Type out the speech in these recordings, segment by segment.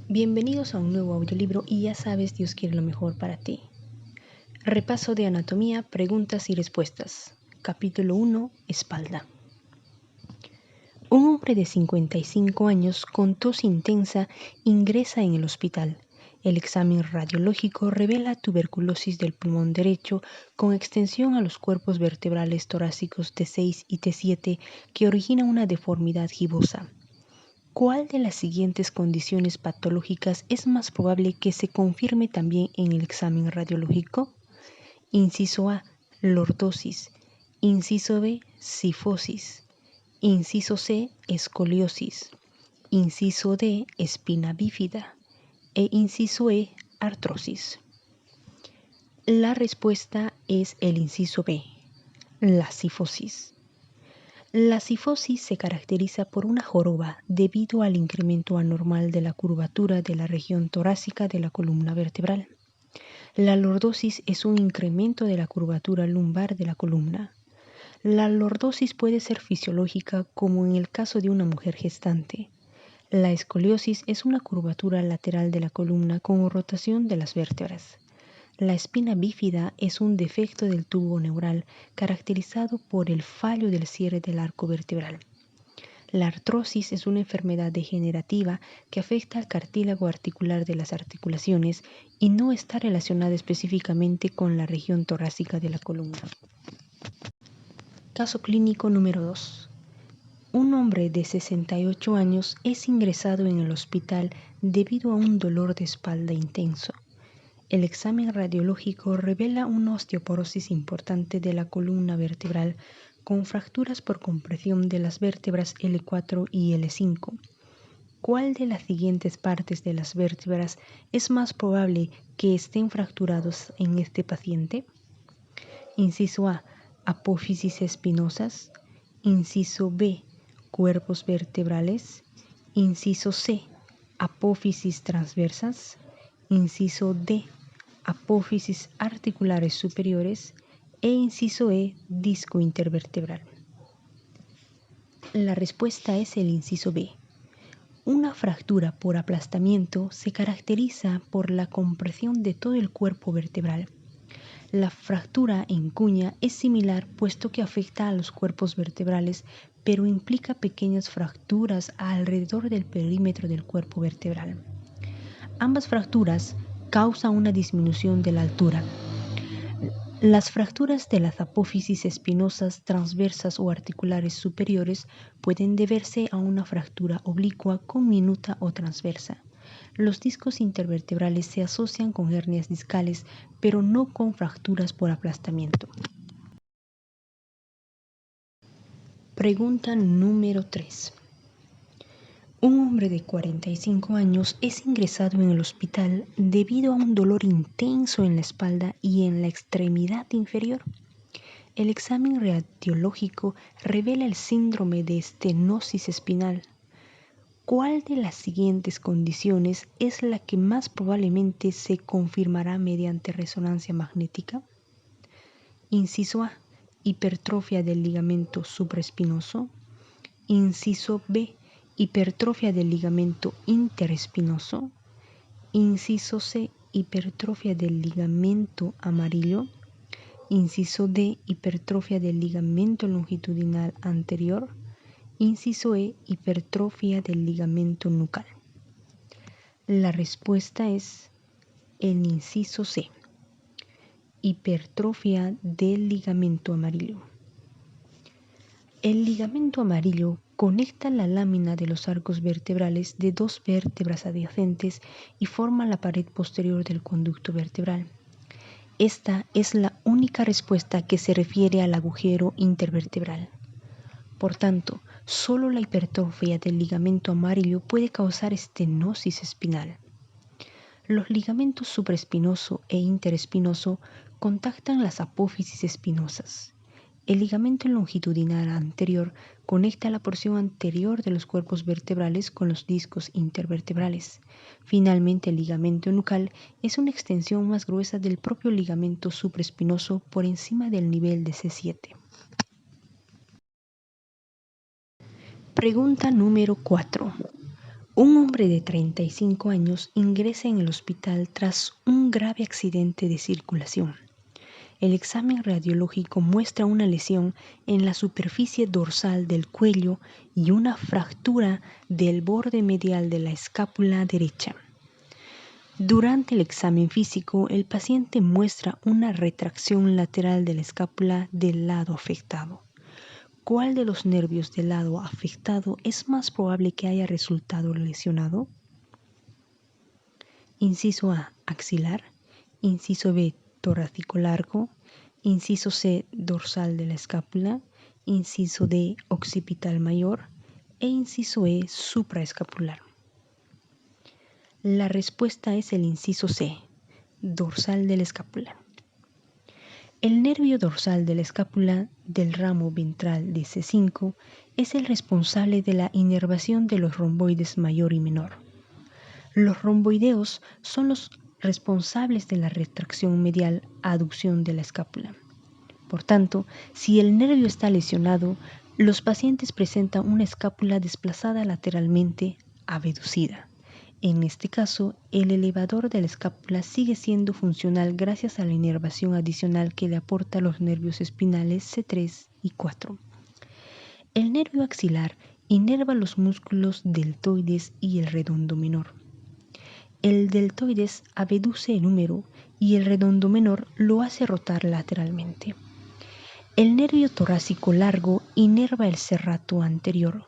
Bienvenidos a un nuevo audiolibro y ya sabes, Dios quiere lo mejor para ti. Repaso de anatomía, preguntas y respuestas. Capítulo 1. Espalda. Un hombre de 55 años con tos intensa ingresa en el hospital. El examen radiológico revela tuberculosis del pulmón derecho con extensión a los cuerpos vertebrales torácicos T6 y T7 que origina una deformidad gibosa. ¿Cuál de las siguientes condiciones patológicas es más probable que se confirme también en el examen radiológico? Inciso A, lordosis. Inciso B, cifosis. Inciso C, escoliosis. Inciso D, espina bífida. E inciso E, artrosis. La respuesta es el inciso B, la cifosis. La cifosis se caracteriza por una joroba debido al incremento anormal de la curvatura de la región torácica de la columna vertebral. La lordosis es un incremento de la curvatura lumbar de la columna. La lordosis puede ser fisiológica como en el caso de una mujer gestante. La escoliosis es una curvatura lateral de la columna con rotación de las vértebras. La espina bífida es un defecto del tubo neural caracterizado por el fallo del cierre del arco vertebral. La artrosis es una enfermedad degenerativa que afecta al cartílago articular de las articulaciones y no está relacionada específicamente con la región torácica de la columna. Caso clínico número 2. Un hombre de 68 años es ingresado en el hospital debido a un dolor de espalda intenso. El examen radiológico revela una osteoporosis importante de la columna vertebral con fracturas por compresión de las vértebras L4 y L5. ¿Cuál de las siguientes partes de las vértebras es más probable que estén fracturados en este paciente? Inciso A, apófisis espinosas. Inciso B, cuerpos vertebrales. Inciso C, apófisis transversas. Inciso D, apófisis articulares superiores. E inciso E, disco intervertebral. La respuesta es el inciso B. Una fractura por aplastamiento se caracteriza por la compresión de todo el cuerpo vertebral. La fractura en cuña es similar puesto que afecta a los cuerpos vertebrales, pero implica pequeñas fracturas alrededor del perímetro del cuerpo vertebral. Ambas fracturas causan una disminución de la altura. Las fracturas de las apófisis espinosas transversas o articulares superiores pueden deberse a una fractura oblicua conminuta o transversa. Los discos intervertebrales se asocian con hernias discales, pero no con fracturas por aplastamiento. Pregunta número 3. Un hombre de 45 años es ingresado en el hospital debido a un dolor intenso en la espalda y en la extremidad inferior. El examen radiológico revela el síndrome de estenosis espinal. ¿Cuál de las siguientes condiciones es la que más probablemente se confirmará mediante resonancia magnética? Inciso A, hipertrofia del ligamento supraespinoso. Inciso B, hipertrofia del ligamento interespinoso. Inciso C, hipertrofia del ligamento amarillo. Inciso D, hipertrofia del ligamento longitudinal anterior. Inciso E, hipertrofia del ligamento nucal. La respuesta es el inciso C, hipertrofia del ligamento amarillo. El ligamento amarillo conecta la lámina de los arcos vertebrales de dos vértebras adyacentes y forma la pared posterior del conducto vertebral. Esta es la única respuesta que se refiere al agujero intervertebral. Por tanto, solo la hipertrofia del ligamento amarillo puede causar estenosis espinal. Los ligamentos supraespinoso e interespinoso contactan las apófisis espinosas. El ligamento longitudinal anterior conecta la porción anterior de los cuerpos vertebrales con los discos intervertebrales. Finalmente, el ligamento nucal es una extensión más gruesa del propio ligamento supraespinoso por encima del nivel de C7. Pregunta número 4. Un hombre de 35 años ingresa en el hospital tras un grave accidente de circulación. El examen radiológico muestra una lesión en la superficie dorsal del cuello y una fractura del borde medial de la escápula derecha. Durante el examen físico, el paciente muestra una retracción lateral de la escápula del lado afectado. ¿Cuál de los nervios del lado afectado es más probable que haya resultado lesionado? Inciso A, axilar. Inciso B, torácico largo. Inciso C, dorsal de la escápula. Inciso D, occipital mayor. E inciso E, supraescapular. La respuesta es el inciso C, dorsal de la escápula. El nervio dorsal de la escápula del ramo ventral de C5 es el responsable de la inervación de los romboides mayor y menor. Los romboideos son los responsables de la retracción medial aducción de la escápula. Por tanto, si el nervio está lesionado, los pacientes presentan una escápula desplazada lateralmente abducida. En este caso, el elevador de la escápula sigue siendo funcional gracias a la inervación adicional que le aporta los nervios espinales C3 y 4. El nervio axilar inerva los músculos deltoides y el redondo menor. El deltoides abduce el húmero y el redondo menor lo hace rotar lateralmente. El nervio torácico largo inerva el serrato anterior,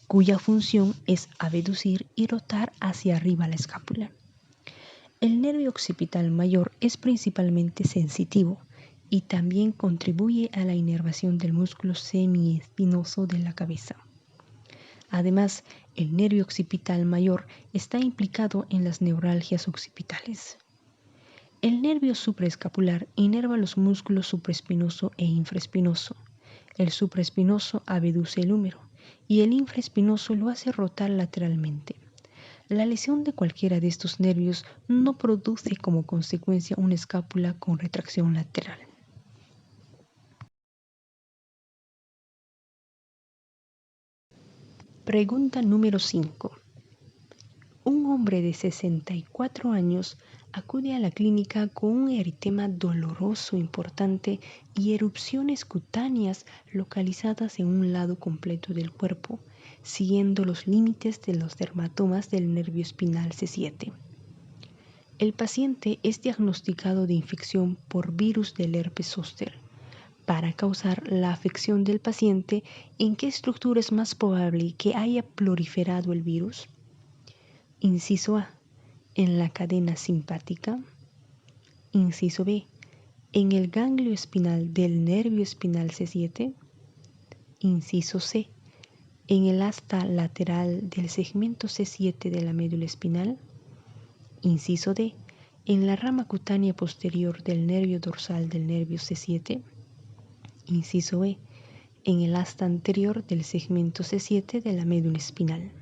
cuya función es abducir y rotar hacia arriba la escápula. El nervio occipital mayor es principalmente sensitivo y también contribuye a la inervación del músculo semiespinoso de la cabeza. Además, el nervio occipital mayor está implicado en las neuralgias occipitales. El nervio supraescapular inerva los músculos supraespinoso e infraespinoso. El supraespinoso abduce el húmero y el infraespinoso lo hace rotar lateralmente. La lesión de cualquiera de estos nervios no produce como consecuencia una escápula con retracción lateral. Pregunta número 5. Un hombre de 64 años acude a la clínica con un eritema doloroso importante y erupciones cutáneas localizadas en un lado completo del cuerpo, siguiendo los límites de los dermatomas del nervio espinal C7. El paciente es diagnosticado de infección por virus del herpes zóster. Para causar la afección del paciente, ¿en qué estructura es más probable que haya proliferado el virus? Inciso A, en la cadena simpática. Inciso B, en el ganglio espinal del nervio espinal C7. Inciso C, en el asta lateral del segmento C7 de la médula espinal. Inciso D, en la rama cutánea posterior del nervio dorsal del nervio C7. Inciso E, en el asta anterior del segmento C7 de la médula espinal.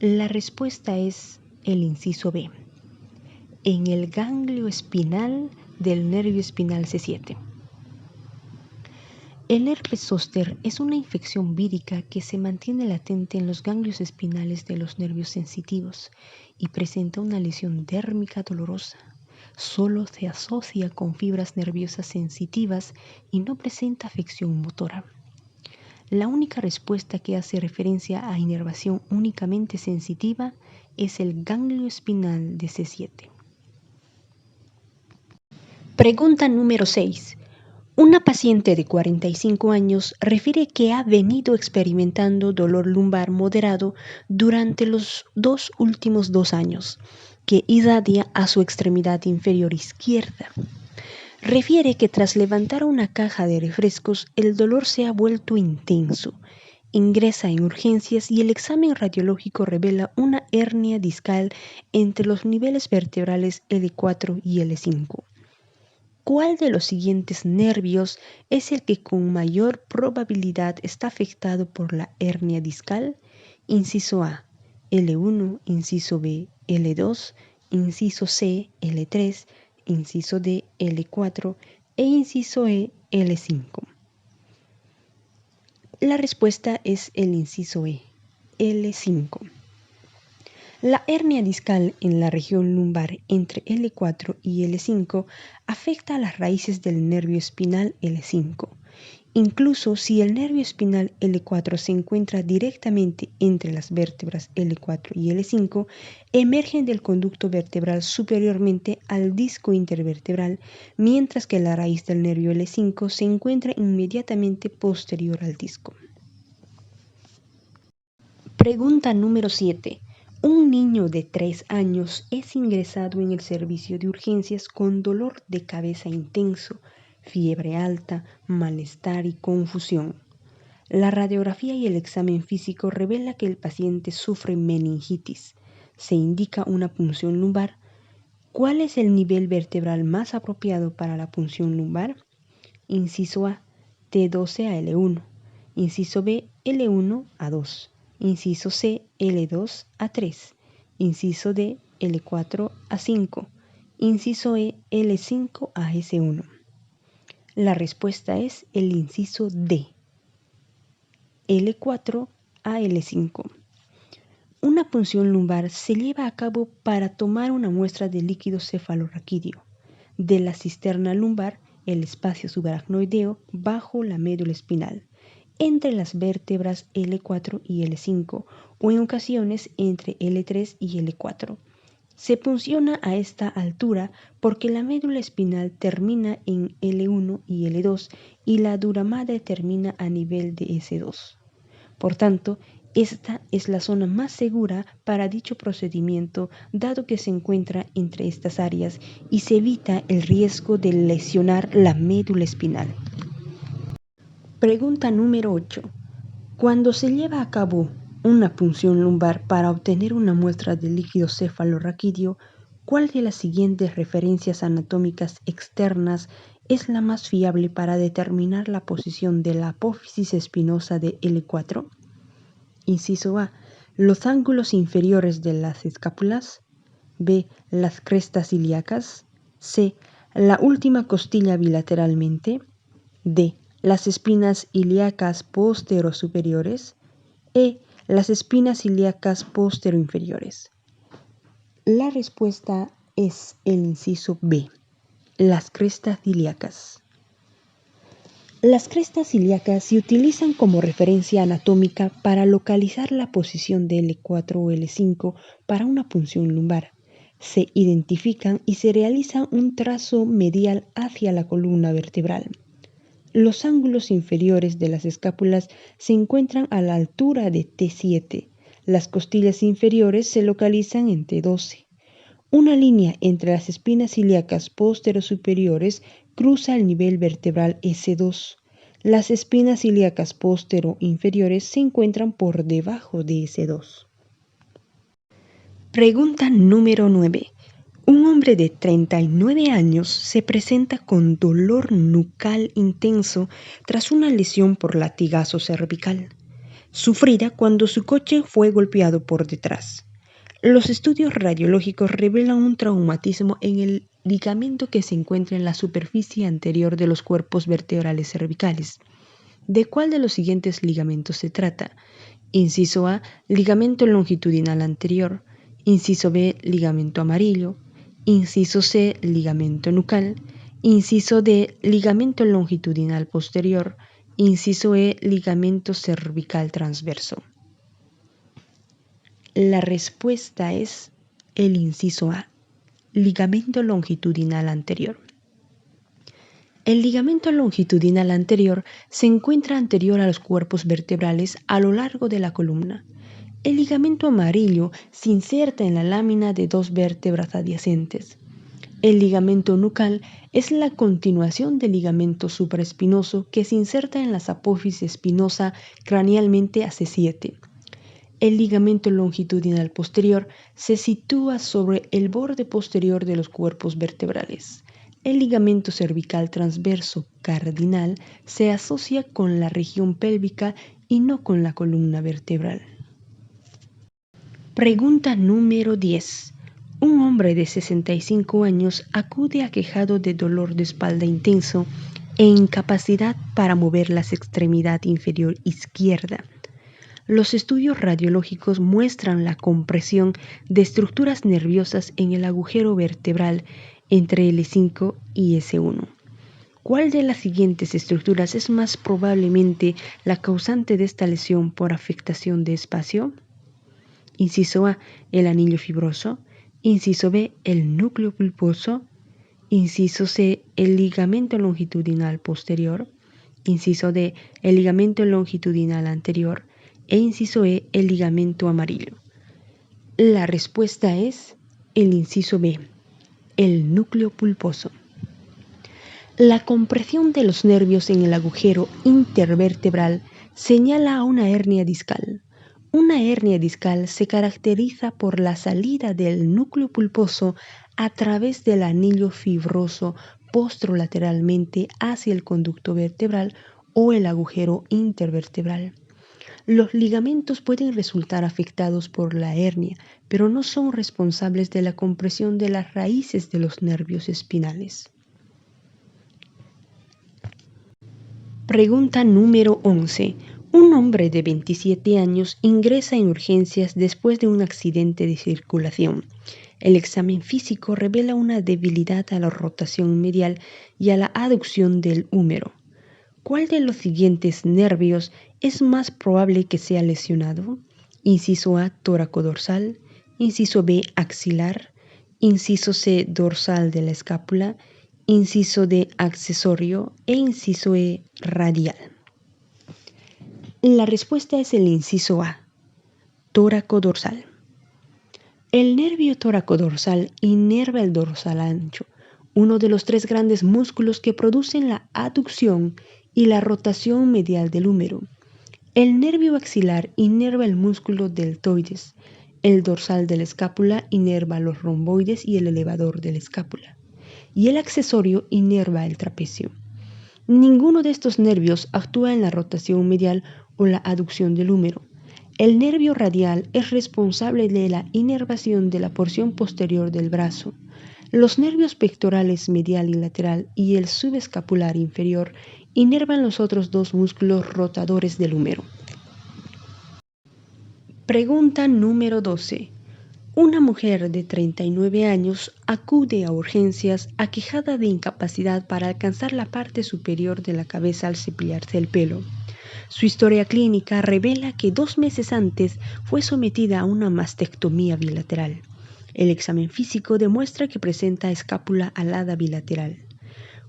La respuesta es el inciso B, en el ganglio espinal del nervio espinal C7. El herpes zóster es una infección vírica que se mantiene latente en los ganglios espinales de los nervios sensitivos y presenta una lesión dérmica dolorosa. Solo se asocia con fibras nerviosas sensitivas y no presenta afección motora. La única respuesta que hace referencia a inervación únicamente sensitiva es el ganglio espinal de C7. Pregunta número 6. Una paciente de 45 años refiere que ha venido experimentando dolor lumbar moderado durante los últimos 2 años, que irradia a su extremidad inferior izquierda. Refiere que tras levantar una caja de refrescos, el dolor se ha vuelto intenso. Ingresa en urgencias y el examen radiológico revela una hernia discal entre los niveles vertebrales L4 y L5. ¿Cuál de los siguientes nervios es el que con mayor probabilidad está afectado por la hernia discal? Inciso A, L1, inciso B, L2, inciso C, L3, inciso D, L4 e inciso E, L5. La respuesta es el inciso E, L5. La hernia discal en la región lumbar entre L4 y L5 afecta a las raíces del nervio espinal L5. Incluso si el nervio espinal L4 se encuentra directamente entre las vértebras L4 y L5, emergen del conducto vertebral superiormente al disco intervertebral, mientras que la raíz del nervio L5 se encuentra inmediatamente posterior al disco. Pregunta número 7. Un niño de 3 años es ingresado en el servicio de urgencias con dolor de cabeza intenso, fiebre alta, malestar y confusión. La radiografía y el examen físico revela que el paciente sufre meningitis. Se indica una punción lumbar. ¿Cuál es el nivel vertebral más apropiado para la punción lumbar? Inciso A, T12 a L1. Inciso B, L1 a 2. Inciso C, L2 a 3. Inciso D, L4 a 5. Inciso E, L5 a S1. La respuesta es el inciso D, L4 a L5. Una punción lumbar se lleva a cabo para tomar una muestra de líquido cefalorraquídeo de la cisterna lumbar, el espacio subaracnoideo bajo la médula espinal, entre las vértebras L4 y L5 o en ocasiones entre L3 y L4. Se punciona a esta altura porque la médula espinal termina en L1 y L2 y la dura madre termina a nivel de S2. Por tanto, esta es la zona más segura para dicho procedimiento, dado que se encuentra entre estas áreas y se evita el riesgo de lesionar la médula espinal. Pregunta número 8. Cuando se lleva a cabo una punción lumbar para obtener una muestra de líquido cefalorraquídeo, ¿cuál de las siguientes referencias anatómicas externas es la más fiable para determinar la posición de la apófisis espinosa de L4? Inciso A, los ángulos inferiores de las escápulas. B, las crestas ilíacas. C, la última costilla bilateralmente. D, las espinas ilíacas postero-superiores. E, las espinas ilíacas postero-inferiores. La respuesta es el inciso B, las crestas ilíacas. Las crestas ilíacas se utilizan como referencia anatómica para localizar la posición de L4 o L5 para una punción lumbar. Se identifican y se realiza un trazo medial hacia la columna vertebral. Los ángulos inferiores de las escápulas se encuentran a la altura de T7. Las costillas inferiores se localizan en T12. Una línea entre las espinas ilíacas postero-superiores cruza el nivel vertebral S2. Las espinas ilíacas postero-inferiores se encuentran por debajo de S2. Pregunta número 9. Un hombre de 39 años se presenta con dolor nucal intenso tras una lesión por latigazo cervical, sufrida cuando su coche fue golpeado por detrás. Los estudios radiológicos revelan un traumatismo en el ligamento que se encuentra en la superficie anterior de los cuerpos vertebrales cervicales. ¿De cuál de los siguientes ligamentos se trata? Inciso A, ligamento longitudinal anterior. Inciso B, ligamento amarillo. Inciso C, ligamento nucal. Inciso D, ligamento longitudinal posterior. Inciso E, ligamento cervical transverso. La respuesta es el inciso A, ligamento longitudinal anterior. El ligamento longitudinal anterior se encuentra anterior a los cuerpos vertebrales a lo largo de la columna. El ligamento amarillo se inserta en la lámina de dos vértebras adyacentes. El ligamento nucal es la continuación del ligamento supraespinoso que se inserta en la apófisis espinosa cranealmente a C7. El ligamento longitudinal posterior se sitúa sobre el borde posterior de los cuerpos vertebrales. El ligamento cervical transverso cardinal se asocia con la región pélvica y no con la columna vertebral. Pregunta número 10. Un hombre de 65 años acude aquejado de dolor de espalda intenso e incapacidad para mover la extremidad inferior izquierda. Los estudios radiológicos muestran la compresión de estructuras nerviosas en el agujero vertebral entre L5 y S1. ¿Cuál de las siguientes estructuras es más probablemente la causante de esta lesión por afectación de espacio? Inciso A, el anillo fibroso. Inciso B, el núcleo pulposo. Inciso C, el ligamento longitudinal posterior. Inciso D, el ligamento longitudinal anterior. E inciso E, el ligamento amarillo. La respuesta es el inciso B, el núcleo pulposo. La compresión de los nervios en el agujero intervertebral señala a una hernia discal. Una hernia discal se caracteriza por la salida del núcleo pulposo a través del anillo fibroso postrolateralmente hacia el conducto vertebral o el agujero intervertebral. Los ligamentos pueden resultar afectados por la hernia, pero no son responsables de la compresión de las raíces de los nervios espinales. Pregunta número 11. Un hombre de 27 años ingresa en urgencias después de un accidente de circulación. El examen físico revela una debilidad a la rotación medial y a la aducción del húmero. ¿Cuál de los siguientes nervios es más probable que sea lesionado? Inciso A, tóraco-dorsal. Inciso B, axilar. Inciso C, dorsal de la escápula. Inciso D, accesorio. E inciso E, radial. La respuesta es el inciso A, tóraco-dorsal. El nervio tóraco-dorsal inerva el dorsal ancho, uno de los 3 grandes músculos que producen la aducción y la rotación medial del húmero. El nervio axilar inerva el músculo deltoides. El dorsal de la escápula inerva los romboides y el elevador de la escápula. Y el accesorio inerva el trapecio. Ninguno de estos nervios actúa en la rotación medial o la aducción del húmero. El nervio radial es responsable de la inervación de la porción posterior del brazo. Los nervios pectorales medial y lateral y el subescapular inferior inervan los otros 2 músculos rotadores del húmero. Pregunta número 12. Una mujer de 39 años acude a urgencias aquejada de incapacidad para alcanzar la parte superior de la cabeza al cepillarse el pelo. Su historia clínica revela que 2 meses antes fue sometida a una mastectomía bilateral. El examen físico demuestra que presenta escápula alada bilateral.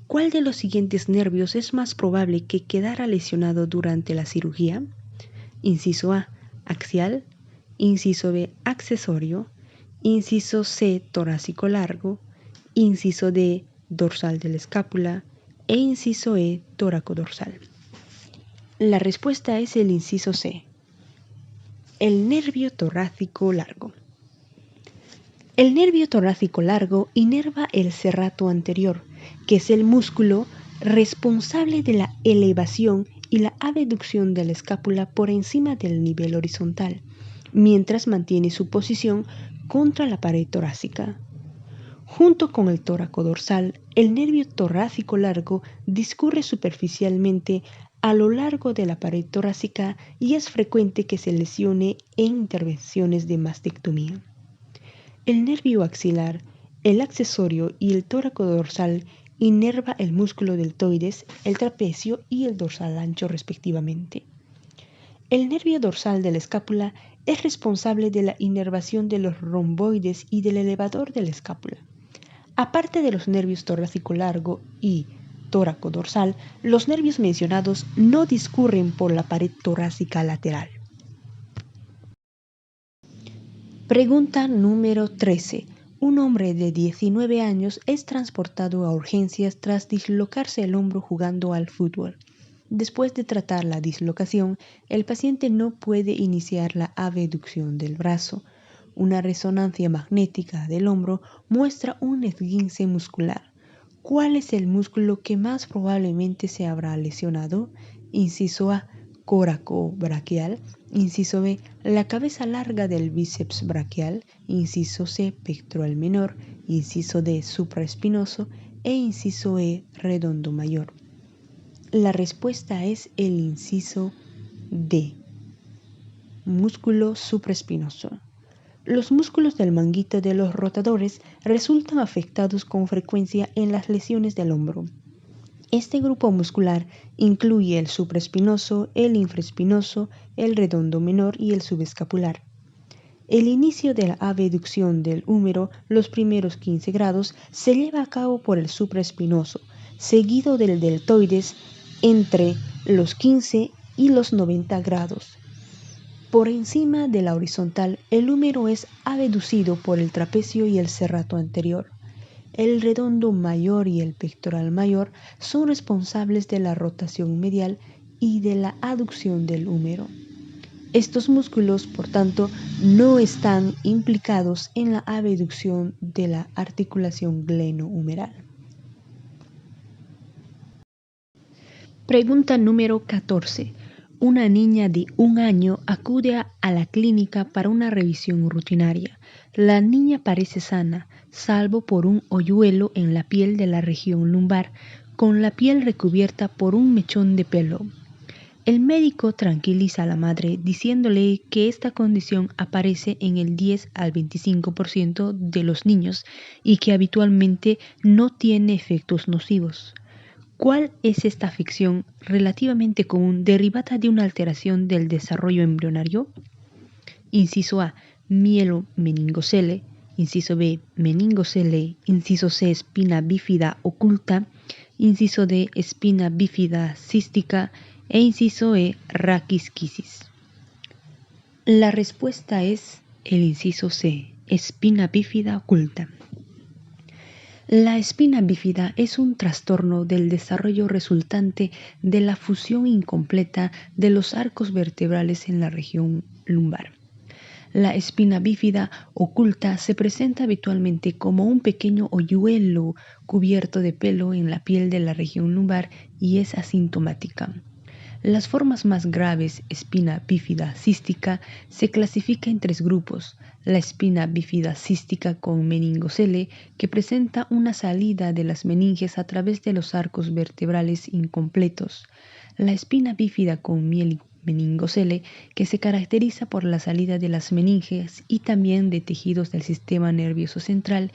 ¿Cuál de los siguientes nervios es más probable que quedara lesionado durante la cirugía? Inciso A, axial. Inciso B, accesorio. Inciso C, torácico largo. Inciso D, dorsal de la escápula. E inciso E, tóraco-dorsal. La respuesta es el inciso C, el nervio torácico largo. El nervio torácico largo inerva el serrato anterior, que es el músculo responsable de la elevación y la abducción de la escápula por encima del nivel horizontal, mientras mantiene su posición contra la pared torácica. Junto con el tóraco dorsal, el nervio torácico largo discurre superficialmente a lo largo de la pared torácica y es frecuente que se lesione en intervenciones de mastectomía. El nervio axilar, el accesorio y el tóraco dorsal inerva el músculo deltoides, el trapecio y el dorsal ancho respectivamente. El nervio dorsal de la escápula es responsable de la inervación de los romboides y del elevador de la escápula. Aparte de los nervios torácico largo y tóraco dorsal, los nervios mencionados no discurren por la pared torácica lateral. Pregunta número 13. Un hombre de 19 años es transportado a urgencias tras dislocarse el hombro jugando al fútbol. Después de tratar la dislocación, el paciente no puede iniciar la abducción del brazo. Una resonancia magnética del hombro muestra un esguince muscular. ¿Cuál es el músculo que más probablemente se habrá lesionado? Inciso A, córaco braquial. Inciso B, la cabeza larga del bíceps braquial. Inciso C, pectoral menor. Inciso D, supraespinoso. E inciso E, redondo mayor. La respuesta es el inciso D. Músculo supraespinoso. Los músculos del manguito de los rotadores resultan afectados con frecuencia en las lesiones del hombro. Este grupo muscular incluye el supraespinoso, el infraespinoso, el redondo menor y el subescapular. El inicio de la abducción del húmero, los primeros 15 grados, se lleva a cabo por el supraespinoso, seguido del deltoides entre los 15 y los 90 grados. Por encima de la horizontal, el húmero es abducido por el trapecio y el serrato anterior. El redondo mayor y el pectoral mayor son responsables de la rotación medial y de la aducción del húmero. Estos músculos, por tanto, no están implicados en la abducción de la articulación glenohumeral. Pregunta número 14. Una niña de 1 año acude a la clínica para una revisión rutinaria. La niña parece sana, salvo por un hoyuelo en la piel de la región lumbar, con la piel recubierta por un mechón de pelo. El médico tranquiliza a la madre diciéndole que esta condición aparece en el 10 al 25% de los niños y que habitualmente no tiene efectos nocivos. ¿Cuál es esta afección relativamente común derivada de una alteración del desarrollo embrionario? Inciso A, mielomeningocele. Inciso B, meningocele. Inciso C, espina bífida oculta. Inciso D, espina bífida cística. E inciso E, raquisquisis. La respuesta es el inciso C, espina bífida oculta. La espina bífida es un trastorno del desarrollo resultante de la fusión incompleta de los arcos vertebrales en la región lumbar. La espina bífida oculta se presenta habitualmente como un pequeño hoyuelo cubierto de pelo en la piel de la región lumbar y es asintomática. Las formas más graves, espina bífida cística, se clasifica en 3 grupos. La espina bífida cística con meningocele, que presenta una salida de las meninges a través de los arcos vertebrales incompletos. La espina bífida con meningocele, que se caracteriza por la salida de las meninges y también de tejidos del sistema nervioso central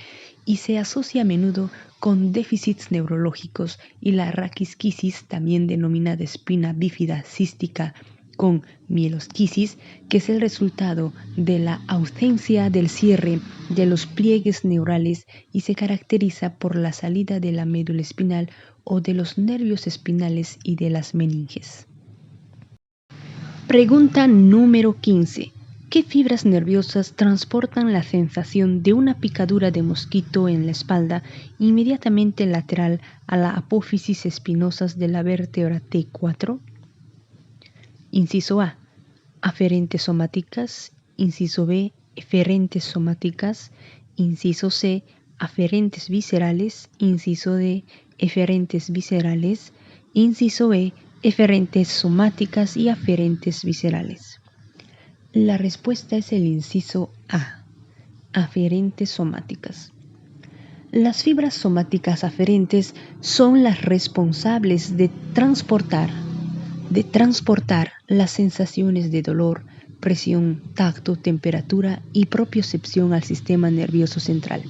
y se asocia a menudo con déficits neurológicos, y la raquisquisis, también denominada espina bífida cística con mielosquisis, que es el resultado de la ausencia del cierre de los pliegues neurales y se caracteriza por la salida de la médula espinal o de los nervios espinales y de las meninges. Pregunta número 15. ¿Qué fibras nerviosas transportan la sensación de una picadura de mosquito en la espalda inmediatamente lateral a la apófisis espinosas de la vértebra T4? Inciso A, aferentes somáticas. Inciso B, eferentes somáticas. Inciso C, aferentes viscerales. Inciso D, eferentes viscerales. Inciso E, eferentes somáticas y aferentes viscerales. La respuesta es el inciso A, aferentes somáticas. Las fibras somáticas aferentes son las responsables de transportar las sensaciones de dolor, presión, tacto, temperatura y propiocepción al sistema nervioso central.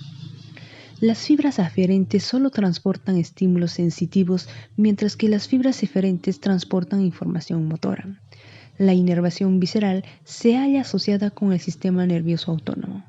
Las fibras aferentes solo transportan estímulos sensitivos, mientras que las fibras eferentes transportan información motora. La inervación visceral se halla asociada con el sistema nervioso autónomo.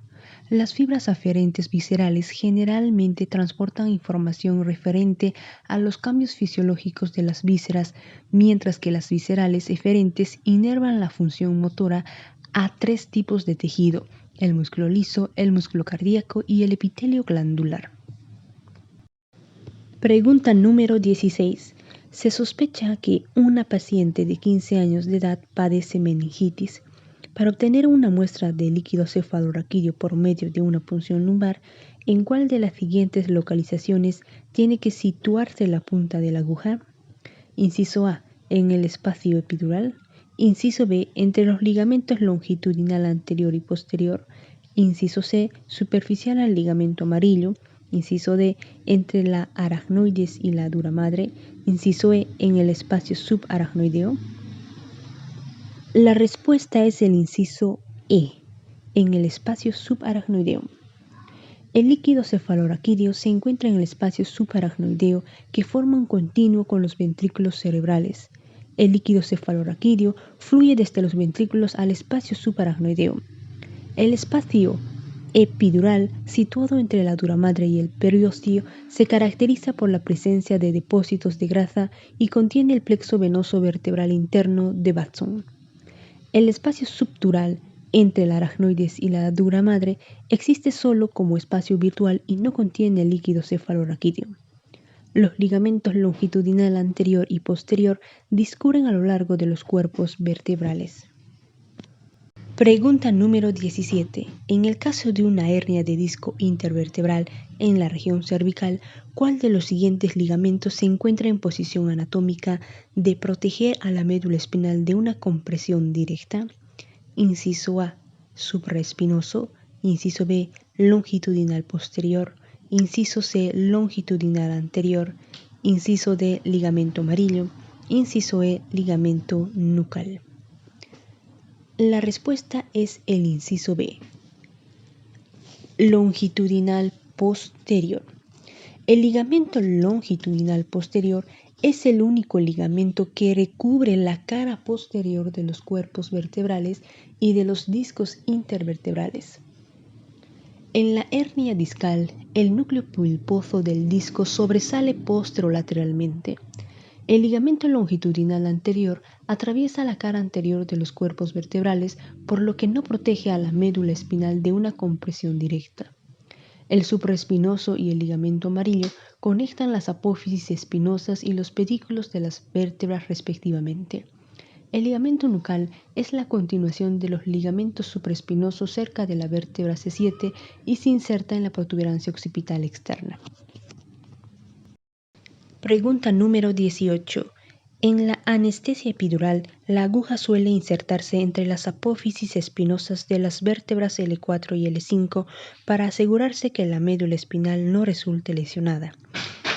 Las fibras aferentes viscerales generalmente transportan información referente a los cambios fisiológicos de las vísceras, mientras que las viscerales eferentes inervan la función motora a 3 tipos de tejido: el músculo liso, el músculo cardíaco y el epitelio glandular. Pregunta número 16. Se sospecha que una paciente de 15 años de edad padece meningitis. Para obtener una muestra de líquido cefalorraquídeo por medio de una punción lumbar, ¿en cuál de las siguientes localizaciones tiene que situarse la punta de la aguja? Inciso A, en el espacio epidural. Inciso B, entre los ligamentos longitudinal anterior y posterior. Inciso C, superficial al ligamento amarillo. Inciso D, entre la aracnoides y la dura madre. Inciso E, en el espacio subaracnoideo. La respuesta es el inciso E, en el espacio subaracnoideo. El líquido cefalorraquídeo se encuentra en el espacio subaracnoideo que forma un continuo con los ventrículos cerebrales. El líquido cefalorraquídeo fluye desde los ventrículos al espacio subaracnoideo. El espacio epidural, situado entre la dura madre y el periósteo, se caracteriza por la presencia de depósitos de grasa y contiene el plexo venoso vertebral interno de Watson. El espacio subdural entre el aracnoides y la dura madre existe solo como espacio virtual y no contiene el líquido cefalorraquídeo. Los ligamentos longitudinal anterior y posterior discurren a lo largo de los cuerpos vertebrales. Pregunta número 17. En el caso de una hernia de disco intervertebral en la región cervical, ¿cuál de los siguientes ligamentos se encuentra en posición anatómica de proteger a la médula espinal de una compresión directa? Inciso A, supraespinoso. Inciso B, longitudinal posterior. Inciso C, longitudinal anterior. Inciso D, ligamento amarillo. Inciso E, ligamento nucal. La respuesta es el inciso B, longitudinal posterior. El ligamento longitudinal posterior es el único ligamento que recubre la cara posterior de los cuerpos vertebrales y de los discos intervertebrales. En la hernia discal, el núcleo pulposo del disco sobresale posterolateralmente. El ligamento longitudinal anterior atraviesa la cara anterior de los cuerpos vertebrales, por lo que no protege a la médula espinal de una compresión directa. El supraespinoso y el ligamento amarillo conectan las apófisis espinosas y los pedículos de las vértebras respectivamente. El ligamento nucal es la continuación de los ligamentos supraespinosos cerca de la vértebra C7 y se inserta en la protuberancia occipital externa. Pregunta número 18. En la anestesia epidural, la aguja suele insertarse entre las apófisis espinosas de las vértebras L4 y L5 para asegurarse que la médula espinal no resulte lesionada.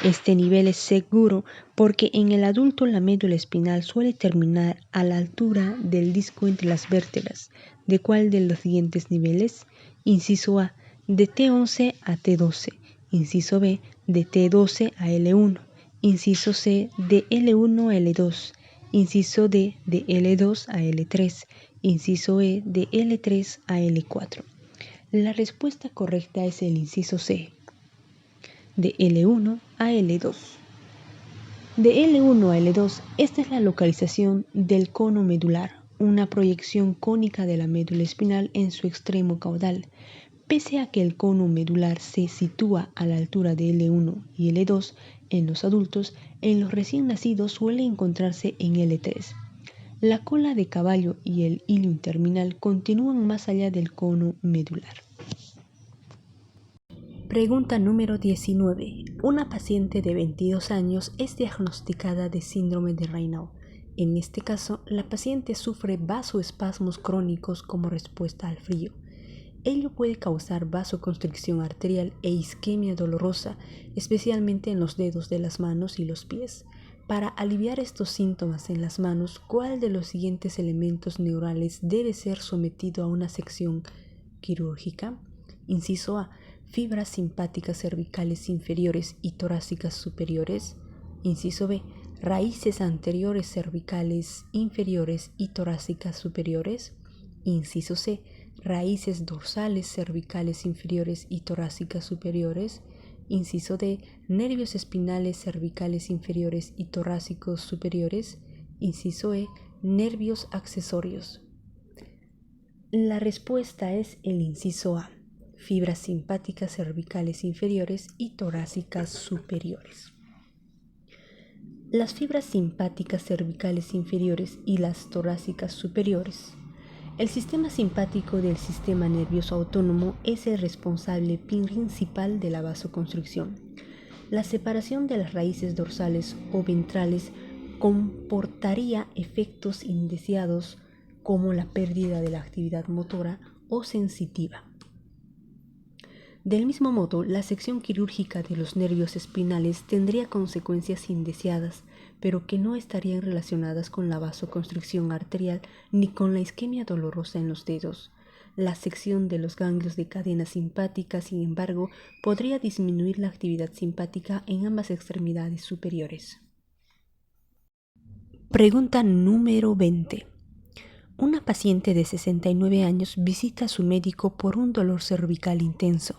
Este nivel es seguro porque en el adulto la médula espinal suele terminar a la altura del disco entre las vértebras. ¿De cuál de los siguientes niveles? Inciso A, de T11 a T12. Inciso B, de T12 a L1. Inciso C, de L1 a L2. Inciso D, de L2 a L3. Inciso E, de L3 a L4. La respuesta correcta es el inciso C, de L1 a L2. De L1 a L2, esta es la localización del cono medular, una proyección cónica de la médula espinal en su extremo caudal. Pese a que el cono medular se sitúa a la altura de L1 y L2 en los adultos, en los recién nacidos suele encontrarse en L3. La cola de caballo y el ilium terminal continúan más allá del cono medular. Pregunta número 19. Una paciente de 22 años es diagnosticada de síndrome de Raynaud. En este caso, la paciente sufre vasoespasmos crónicos como respuesta al frío. Ello puede causar vasoconstricción arterial e isquemia dolorosa, especialmente en los dedos de las manos y los pies. Para aliviar estos síntomas en las manos, ¿cuál de los siguientes elementos neurales debe ser sometido a una sección quirúrgica? Inciso A, fibras simpáticas cervicales inferiores y torácicas superiores. Inciso B, raíces anteriores cervicales inferiores y torácicas superiores. Inciso C, raíces dorsales cervicales inferiores y torácicas superiores. Inciso D, nervios espinales cervicales inferiores y torácicos superiores. Inciso E, nervios accesorios. La respuesta es el inciso A, fibras simpáticas cervicales inferiores y torácicas superiores. Las fibras simpáticas cervicales inferiores y las torácicas superiores. El sistema simpático del sistema nervioso autónomo es el responsable principal de la vasoconstricción. La separación de las raíces dorsales o ventrales comportaría efectos indeseados como la pérdida de la actividad motora o sensitiva. Del mismo modo, la sección quirúrgica de los nervios espinales tendría consecuencias indeseadas, pero que no estarían relacionadas con la vasoconstricción arterial ni con la isquemia dolorosa en los dedos. La sección de los ganglios de cadena simpática, sin embargo, podría disminuir la actividad simpática en ambas extremidades superiores. Pregunta número 20. Una paciente de 69 años visita a su médico por un dolor cervical intenso.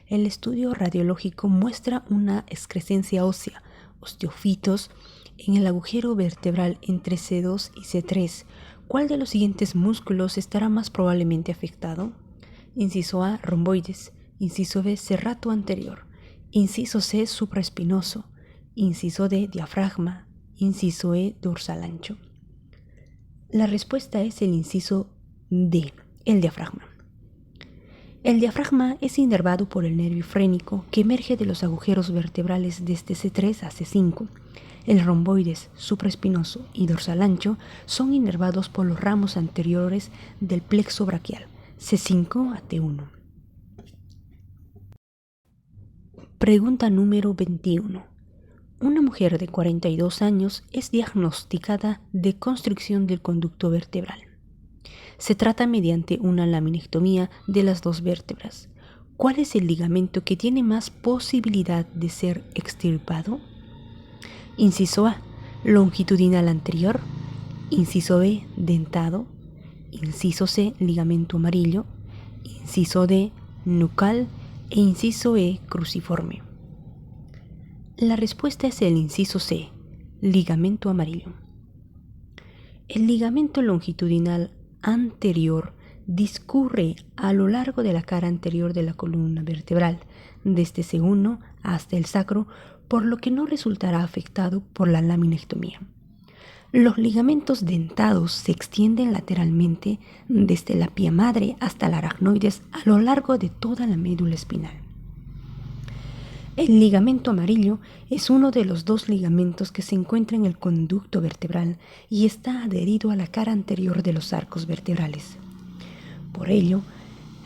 El estudio radiológico muestra una excrescencia ósea, osteofitos, en el agujero vertebral entre C2 y C3. ¿Cuál de los siguientes músculos estará más probablemente afectado? Inciso A, romboides. Inciso B, serrato anterior. Inciso C, supraespinoso. Inciso D, diafragma. Inciso E, dorsal ancho. La respuesta es el inciso D, el diafragma. El diafragma es inervado por el nervio frénico que emerge de los agujeros vertebrales desde C3 a C5. El romboides, supraespinoso y dorsal ancho son inervados por los ramos anteriores del plexo braquial, C5 a T1. Pregunta número 21. Una mujer de 42 años es diagnosticada de constricción del conducto vertebral. Se trata mediante una laminectomía de las dos vértebras. ¿Cuál es el ligamento que tiene más posibilidad de ser extirpado? Inciso A, longitudinal anterior. Inciso B, dentado. Inciso C, ligamento amarillo. Inciso D, nucal. E inciso E, cruciforme. La respuesta es el inciso C, ligamento amarillo. El ligamento longitudinal anterior discurre a lo largo de la cara anterior de la columna vertebral, desde C1 hasta el sacro, por lo que no resultará afectado por la laminectomía. Los ligamentos dentados se extienden lateralmente desde la pía madre hasta la aracnoides a lo largo de toda la médula espinal. El ligamento amarillo es uno de los dos ligamentos que se encuentra en el conducto vertebral y está adherido a la cara anterior de los arcos vertebrales. Por ello,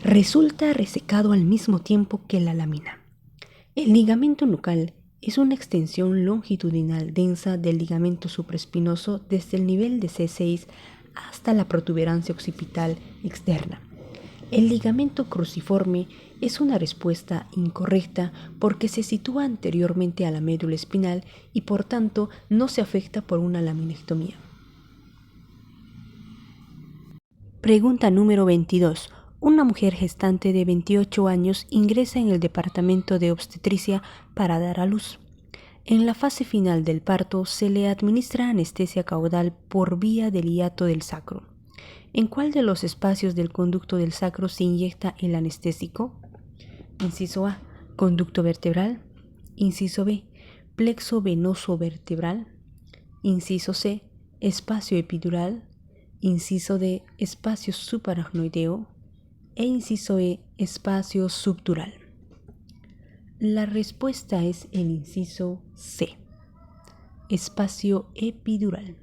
resulta resecado al mismo tiempo que la lámina. El ligamento nucal es una extensión longitudinal densa del ligamento supraespinoso desde el nivel de C6 hasta la protuberancia occipital externa. El ligamento cruciforme es una respuesta incorrecta porque se sitúa anteriormente a la médula espinal y por tanto no se afecta por una laminectomía. Pregunta número 22. Una mujer gestante de 28 años ingresa en el departamento de obstetricia para dar a luz. En la fase final del parto se le administra anestesia caudal por vía del hiato del sacro. ¿En cuál de los espacios del conducto del sacro se inyecta el anestésico? Inciso A, conducto vertebral. Inciso B, plexo venoso vertebral. Inciso C, espacio epidural. Inciso D, espacio subaracnoideo. E inciso E, espacio subdural. La respuesta es el inciso C, espacio epidural.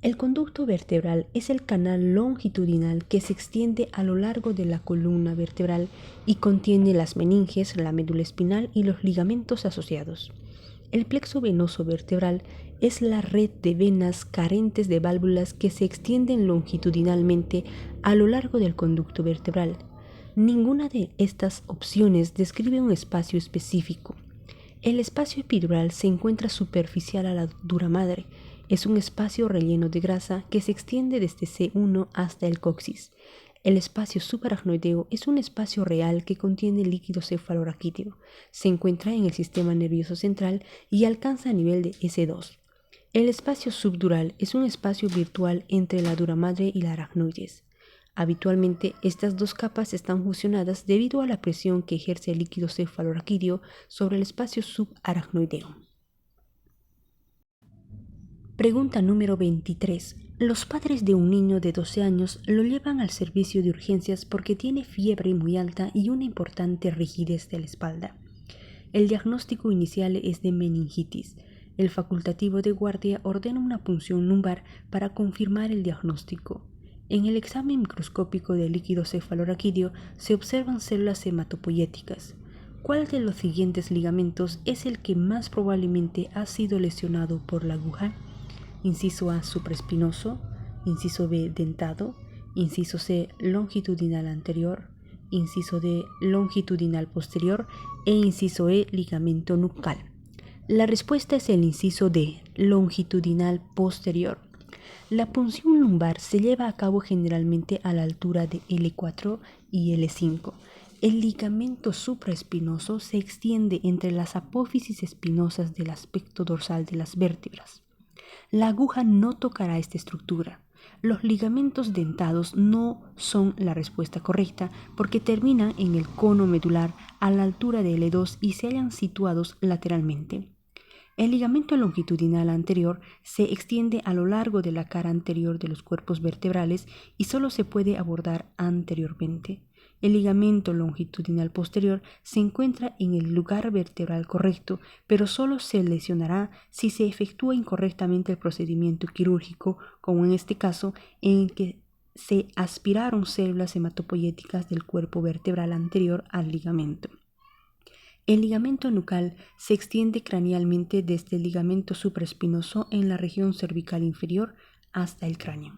El conducto vertebral es el canal longitudinal que se extiende a lo largo de la columna vertebral y contiene las meninges, la médula espinal y los ligamentos asociados. El plexo venoso vertebral es la red de venas carentes de válvulas que se extienden longitudinalmente a lo largo del conducto vertebral. Ninguna de estas opciones describe un espacio específico. El espacio epidural se encuentra superficial a la dura madre. Es un espacio relleno de grasa que se extiende desde C1 hasta el coxis. El espacio subaracnoideo es un espacio real que contiene líquido cefalorraquídeo. Se encuentra en el sistema nervioso central y alcanza a nivel de S2. El espacio subdural es un espacio virtual entre la dura madre y la aracnoides. Habitualmente, estas dos capas están fusionadas debido a la presión que ejerce el líquido cefalorraquídeo sobre el espacio subaracnoideo. Pregunta número 23. Los padres de un niño de 12 años lo llevan al servicio de urgencias porque tiene fiebre muy alta y una importante rigidez de la espalda. El diagnóstico inicial es de meningitis. El facultativo de guardia ordena una punción lumbar para confirmar el diagnóstico. En el examen microscópico del líquido cefalorraquídeo se observan células hematopoyéticas. ¿Cuál de los siguientes ligamentos es el que más probablemente ha sido lesionado por la aguja? Inciso A, supraespinoso. Inciso B, dentado. Inciso C, longitudinal anterior. Inciso D, longitudinal posterior. E inciso E, ligamento nucal. La respuesta es el inciso D, longitudinal posterior. La punción lumbar se lleva a cabo generalmente a la altura de L4 y L5. El ligamento supraespinoso se extiende entre las apófisis espinosas del aspecto dorsal de las vértebras. La aguja no tocará esta estructura. Los ligamentos dentados no son la respuesta correcta porque terminan en el cono medular a la altura de L2 y se hallan situados lateralmente. El ligamento longitudinal anterior se extiende a lo largo de la cara anterior de los cuerpos vertebrales y solo se puede abordar anteriormente. El ligamento longitudinal posterior se encuentra en el lugar vertebral correcto, pero solo se lesionará si se efectúa incorrectamente el procedimiento quirúrgico, como en este caso en el que se aspiraron células hematopoyéticas del cuerpo vertebral anterior al ligamento. El ligamento nucal se extiende cranealmente desde el ligamento supraespinoso en la región cervical inferior hasta el cráneo.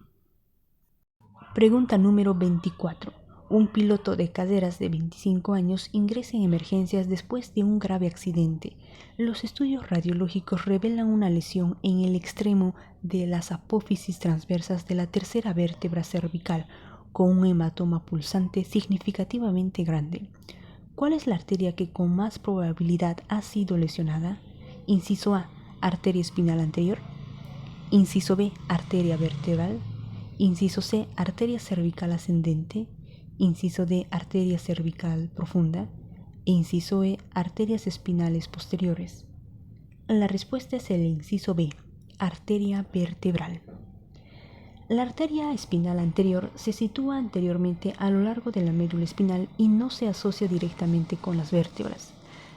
Pregunta número 24. Un piloto de carreras de 25 años ingresa en emergencias después de un grave accidente. Los estudios radiológicos revelan una lesión en el extremo de las apófisis transversas de la tercera vértebra cervical, con un hematoma pulsante significativamente grande. ¿Cuál es la arteria que con más probabilidad ha sido lesionada? Inciso A, arteria espinal anterior. Inciso B, arteria vertebral. Inciso C, arteria cervical ascendente. Inciso D, arteria cervical profunda. E inciso E, arterias espinales posteriores. La respuesta es el inciso B, arteria vertebral. La arteria espinal anterior se sitúa anteriormente a lo largo de la médula espinal y no se asocia directamente con las vértebras.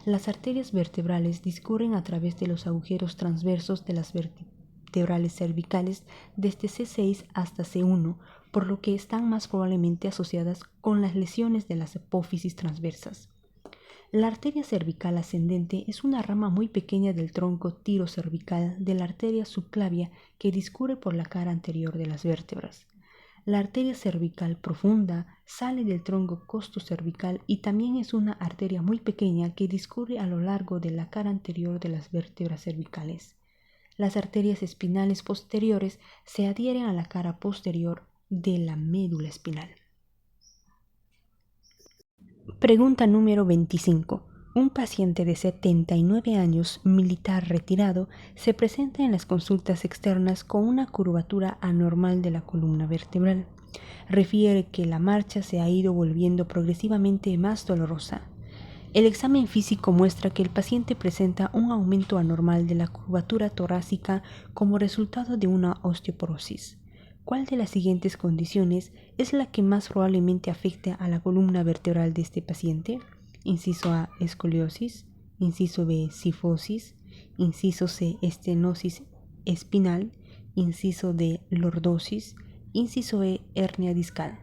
Las arterias vertebrales discurren a través de los agujeros transversos de las vertebrales cervicales desde C6 hasta C1, por lo que están más probablemente asociadas con las lesiones de las apófisis transversas. La arteria cervical ascendente es una rama muy pequeña del tronco tirocervical de la arteria subclavia que discurre por la cara anterior de las vértebras. La arteria cervical profunda sale del tronco costocervical y también es una arteria muy pequeña que discurre a lo largo de la cara anterior de las vértebras cervicales. Las arterias espinales posteriores se adhieren a la cara posterior de la médula espinal. Pregunta número 25. Un paciente de 79 años, militar retirado, se presenta en las consultas externas con una curvatura anormal de la columna vertebral. Refiere que la marcha se ha ido volviendo progresivamente más dolorosa. El examen físico muestra que el paciente presenta un aumento anormal de la curvatura torácica como resultado de una osteoporosis. ¿Cuál de las siguientes condiciones es la que más probablemente afecte a la columna vertebral de este paciente? Inciso A, escoliosis. Inciso B, cifosis. Inciso C, estenosis espinal. Inciso D, lordosis. Inciso E, hernia discal.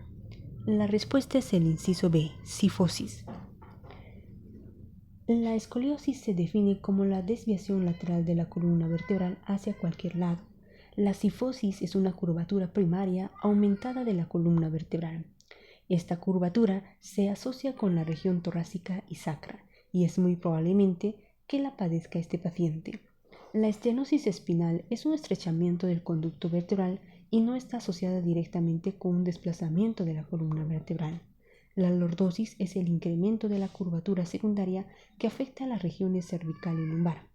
La respuesta es el inciso B, cifosis. La escoliosis se define como la desviación lateral de la columna vertebral hacia cualquier lado. La cifosis es una curvatura primaria aumentada de la columna vertebral. Esta curvatura se asocia con la región torácica y sacra y es muy probablemente que la padezca este paciente. La estenosis espinal es un estrechamiento del conducto vertebral y no está asociada directamente con un desplazamiento de la columna vertebral. La lordosis es el incremento de la curvatura secundaria que afecta a las regiones cervical y lumbar.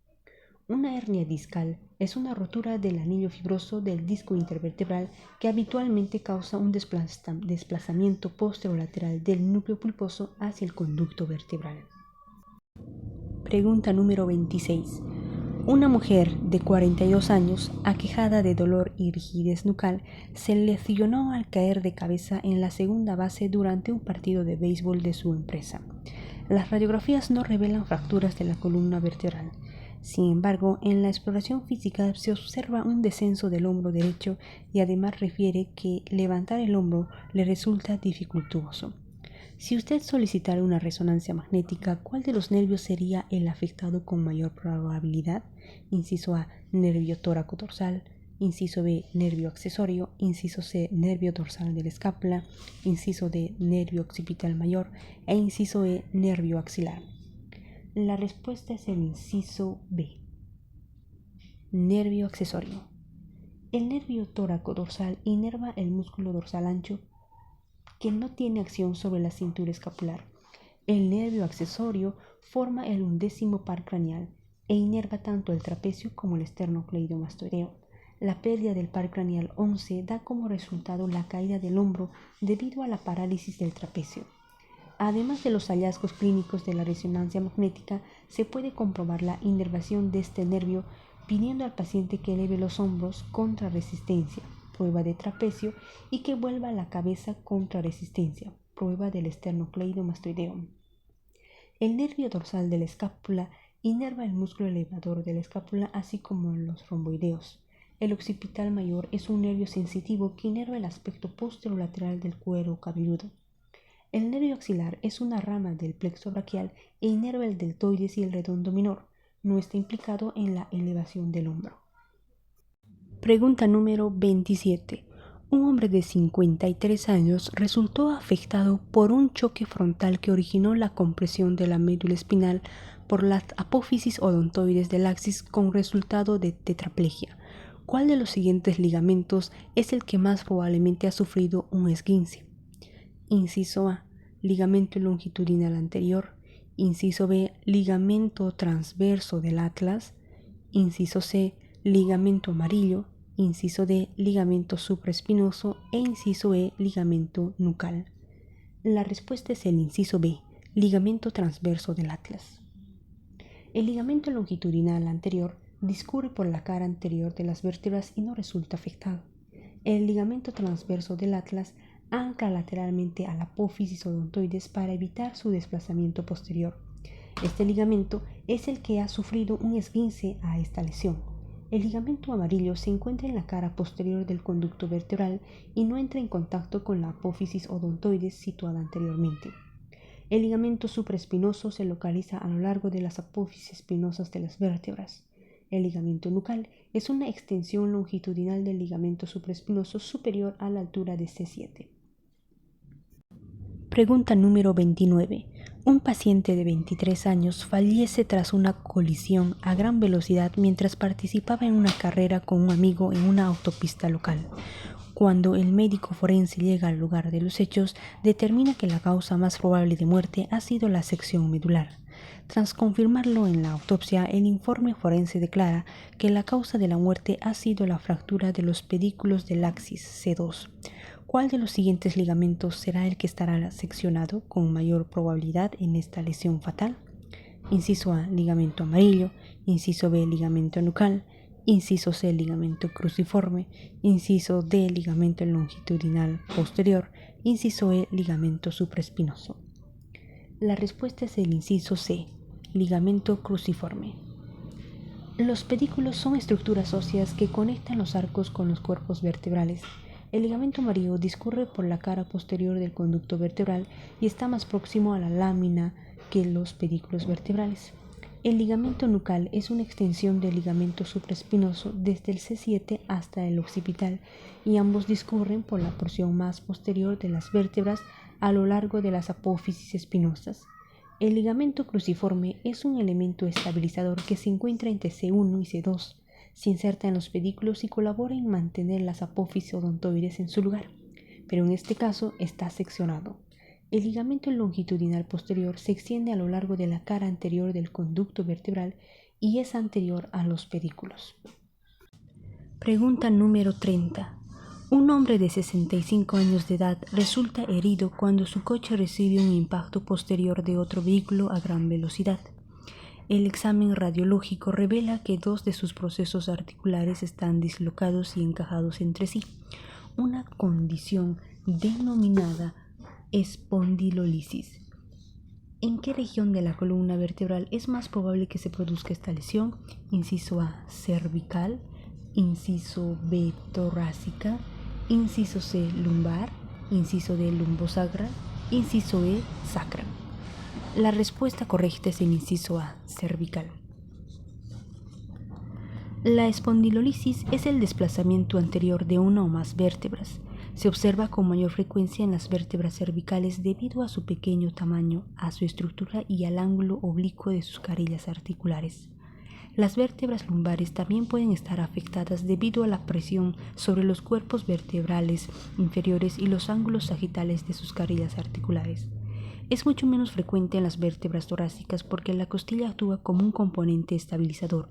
Una hernia discal es una rotura del anillo fibroso del disco intervertebral que habitualmente causa un desplazamiento posterolateral del núcleo pulposo hacia el conducto vertebral. Pregunta número 26. Una mujer de 42 años, aquejada de dolor y rigidez nucal, se lesionó al caer de cabeza en la segunda base durante un partido de béisbol de su empresa. Las radiografías no revelan fracturas de la columna vertebral. Sin embargo, en la exploración física se observa un descenso del hombro derecho y además refiere que levantar el hombro le resulta dificultoso. Si usted solicitara una resonancia magnética, ¿cuál de los nervios sería el afectado con mayor probabilidad? Inciso A, nervio tóraco-dorsal. Inciso B, nervio accesorio. Inciso C, nervio dorsal de la escápula. Inciso D, nervio occipital mayor. E inciso E, nervio axilar. La respuesta es el inciso B, nervio accesorio. El nervio tóraco-dorsal inerva el músculo dorsal ancho que no tiene acción sobre la cintura escapular. El nervio accesorio forma el 11º par craneal e inerva tanto el trapecio como el esternocleidomastoideo. La pérdida del par craneal 11 da como resultado la caída del hombro debido a la parálisis del trapecio. Además de los hallazgos clínicos de la resonancia magnética, se puede comprobar la inervación de este nervio pidiendo al paciente que eleve los hombros contra resistencia, prueba de trapecio, y que vuelva la cabeza contra resistencia, prueba del esternocleidomastoideo. El nervio dorsal de la escápula inerva el músculo elevador de la escápula, así como los romboideos. El occipital mayor es un nervio sensitivo que inerva el aspecto posterolateral del cuero cabelludo. El nervio axilar es una rama del plexo braquial e inerva el deltoides y el redondo menor. No está implicado en la elevación del hombro. Pregunta número 27. Un hombre de 53 años resultó afectado por un choque frontal que originó la compresión de la médula espinal por las apófisis odontoides del axis con resultado de tetraplegia. ¿Cuál de los siguientes ligamentos es el que más probablemente ha sufrido un esguince? Inciso A, ligamento longitudinal anterior. Inciso B, ligamento transverso del atlas. Inciso C, ligamento amarillo. Inciso D, ligamento supraespinoso. E inciso E, ligamento nucal. La respuesta es el inciso B, ligamento transverso del atlas. El ligamento longitudinal anterior discurre por la cara anterior de las vértebras y no resulta afectado. El ligamento transverso del atlas ancla lateralmente a la apófisis odontoides para evitar su desplazamiento posterior. Este ligamento es el que ha sufrido un esguince a esta lesión. El ligamento amarillo se encuentra en la cara posterior del conducto vertebral y no entra en contacto con la apófisis odontoides situada anteriormente. El ligamento supraespinoso se localiza a lo largo de las apófisis espinosas de las vértebras. El ligamento nucal es una extensión longitudinal del ligamento supraespinoso superior a la altura de C7. Pregunta número 29. Un paciente de 23 años fallece tras una colisión a gran velocidad mientras participaba en una carrera con un amigo en una autopista local. Cuando el médico forense llega al lugar de los hechos, determina que la causa más probable de muerte ha sido la sección medular. Tras confirmarlo en la autopsia, el informe forense declara que la causa de la muerte ha sido la fractura de los pedículos del axis C2. ¿Cuál de los siguientes ligamentos será el que estará seccionado con mayor probabilidad en esta lesión fatal? Inciso A, ligamento amarillo. Inciso B, ligamento nucal. Inciso C, ligamento cruciforme. Inciso D, ligamento longitudinal posterior. Inciso E, ligamento supraespinoso. La respuesta es el inciso C, ligamento cruciforme. Los pedículos son estructuras óseas que conectan los arcos con los cuerpos vertebrales. El ligamento amarillo discurre por la cara posterior del conducto vertebral y está más próximo a la lámina que los pedículos vertebrales. El ligamento nucal es una extensión del ligamento supraespinoso desde el C7 hasta el occipital y ambos discurren por la porción más posterior de las vértebras a lo largo de las apófisis espinosas. El ligamento cruciforme es un elemento estabilizador que se encuentra entre C1 y C2, se inserta en los pedículos y colabora en mantener las apófisis odontoides en su lugar, pero en este caso está seccionado. El ligamento longitudinal posterior se extiende a lo largo de la cara anterior del conducto vertebral y es anterior a los pedículos. Pregunta número 30. Un hombre de 65 años de edad resulta herido cuando su coche recibe un impacto posterior de otro vehículo a gran velocidad. El examen radiológico revela que 2 de sus procesos articulares están dislocados y encajados entre sí, una condición denominada espondilolisis. ¿En qué región de la columna vertebral es más probable que se produzca esta lesión? Inciso A, cervical. Inciso B, torácica. Inciso C, lumbar. Inciso D, lumbosacral. Inciso E, sacra. La respuesta correcta es el inciso A, cervical. La espondilolisis es el desplazamiento anterior de una o más vértebras. Se observa con mayor frecuencia en las vértebras cervicales debido a su pequeño tamaño, a su estructura y al ángulo oblicuo de sus carillas articulares. Las vértebras lumbares también pueden estar afectadas debido a la presión sobre los cuerpos vertebrales inferiores y los ángulos sagitales de sus carillas articulares. Es mucho menos frecuente en las vértebras torácicas porque la costilla actúa como un componente estabilizador.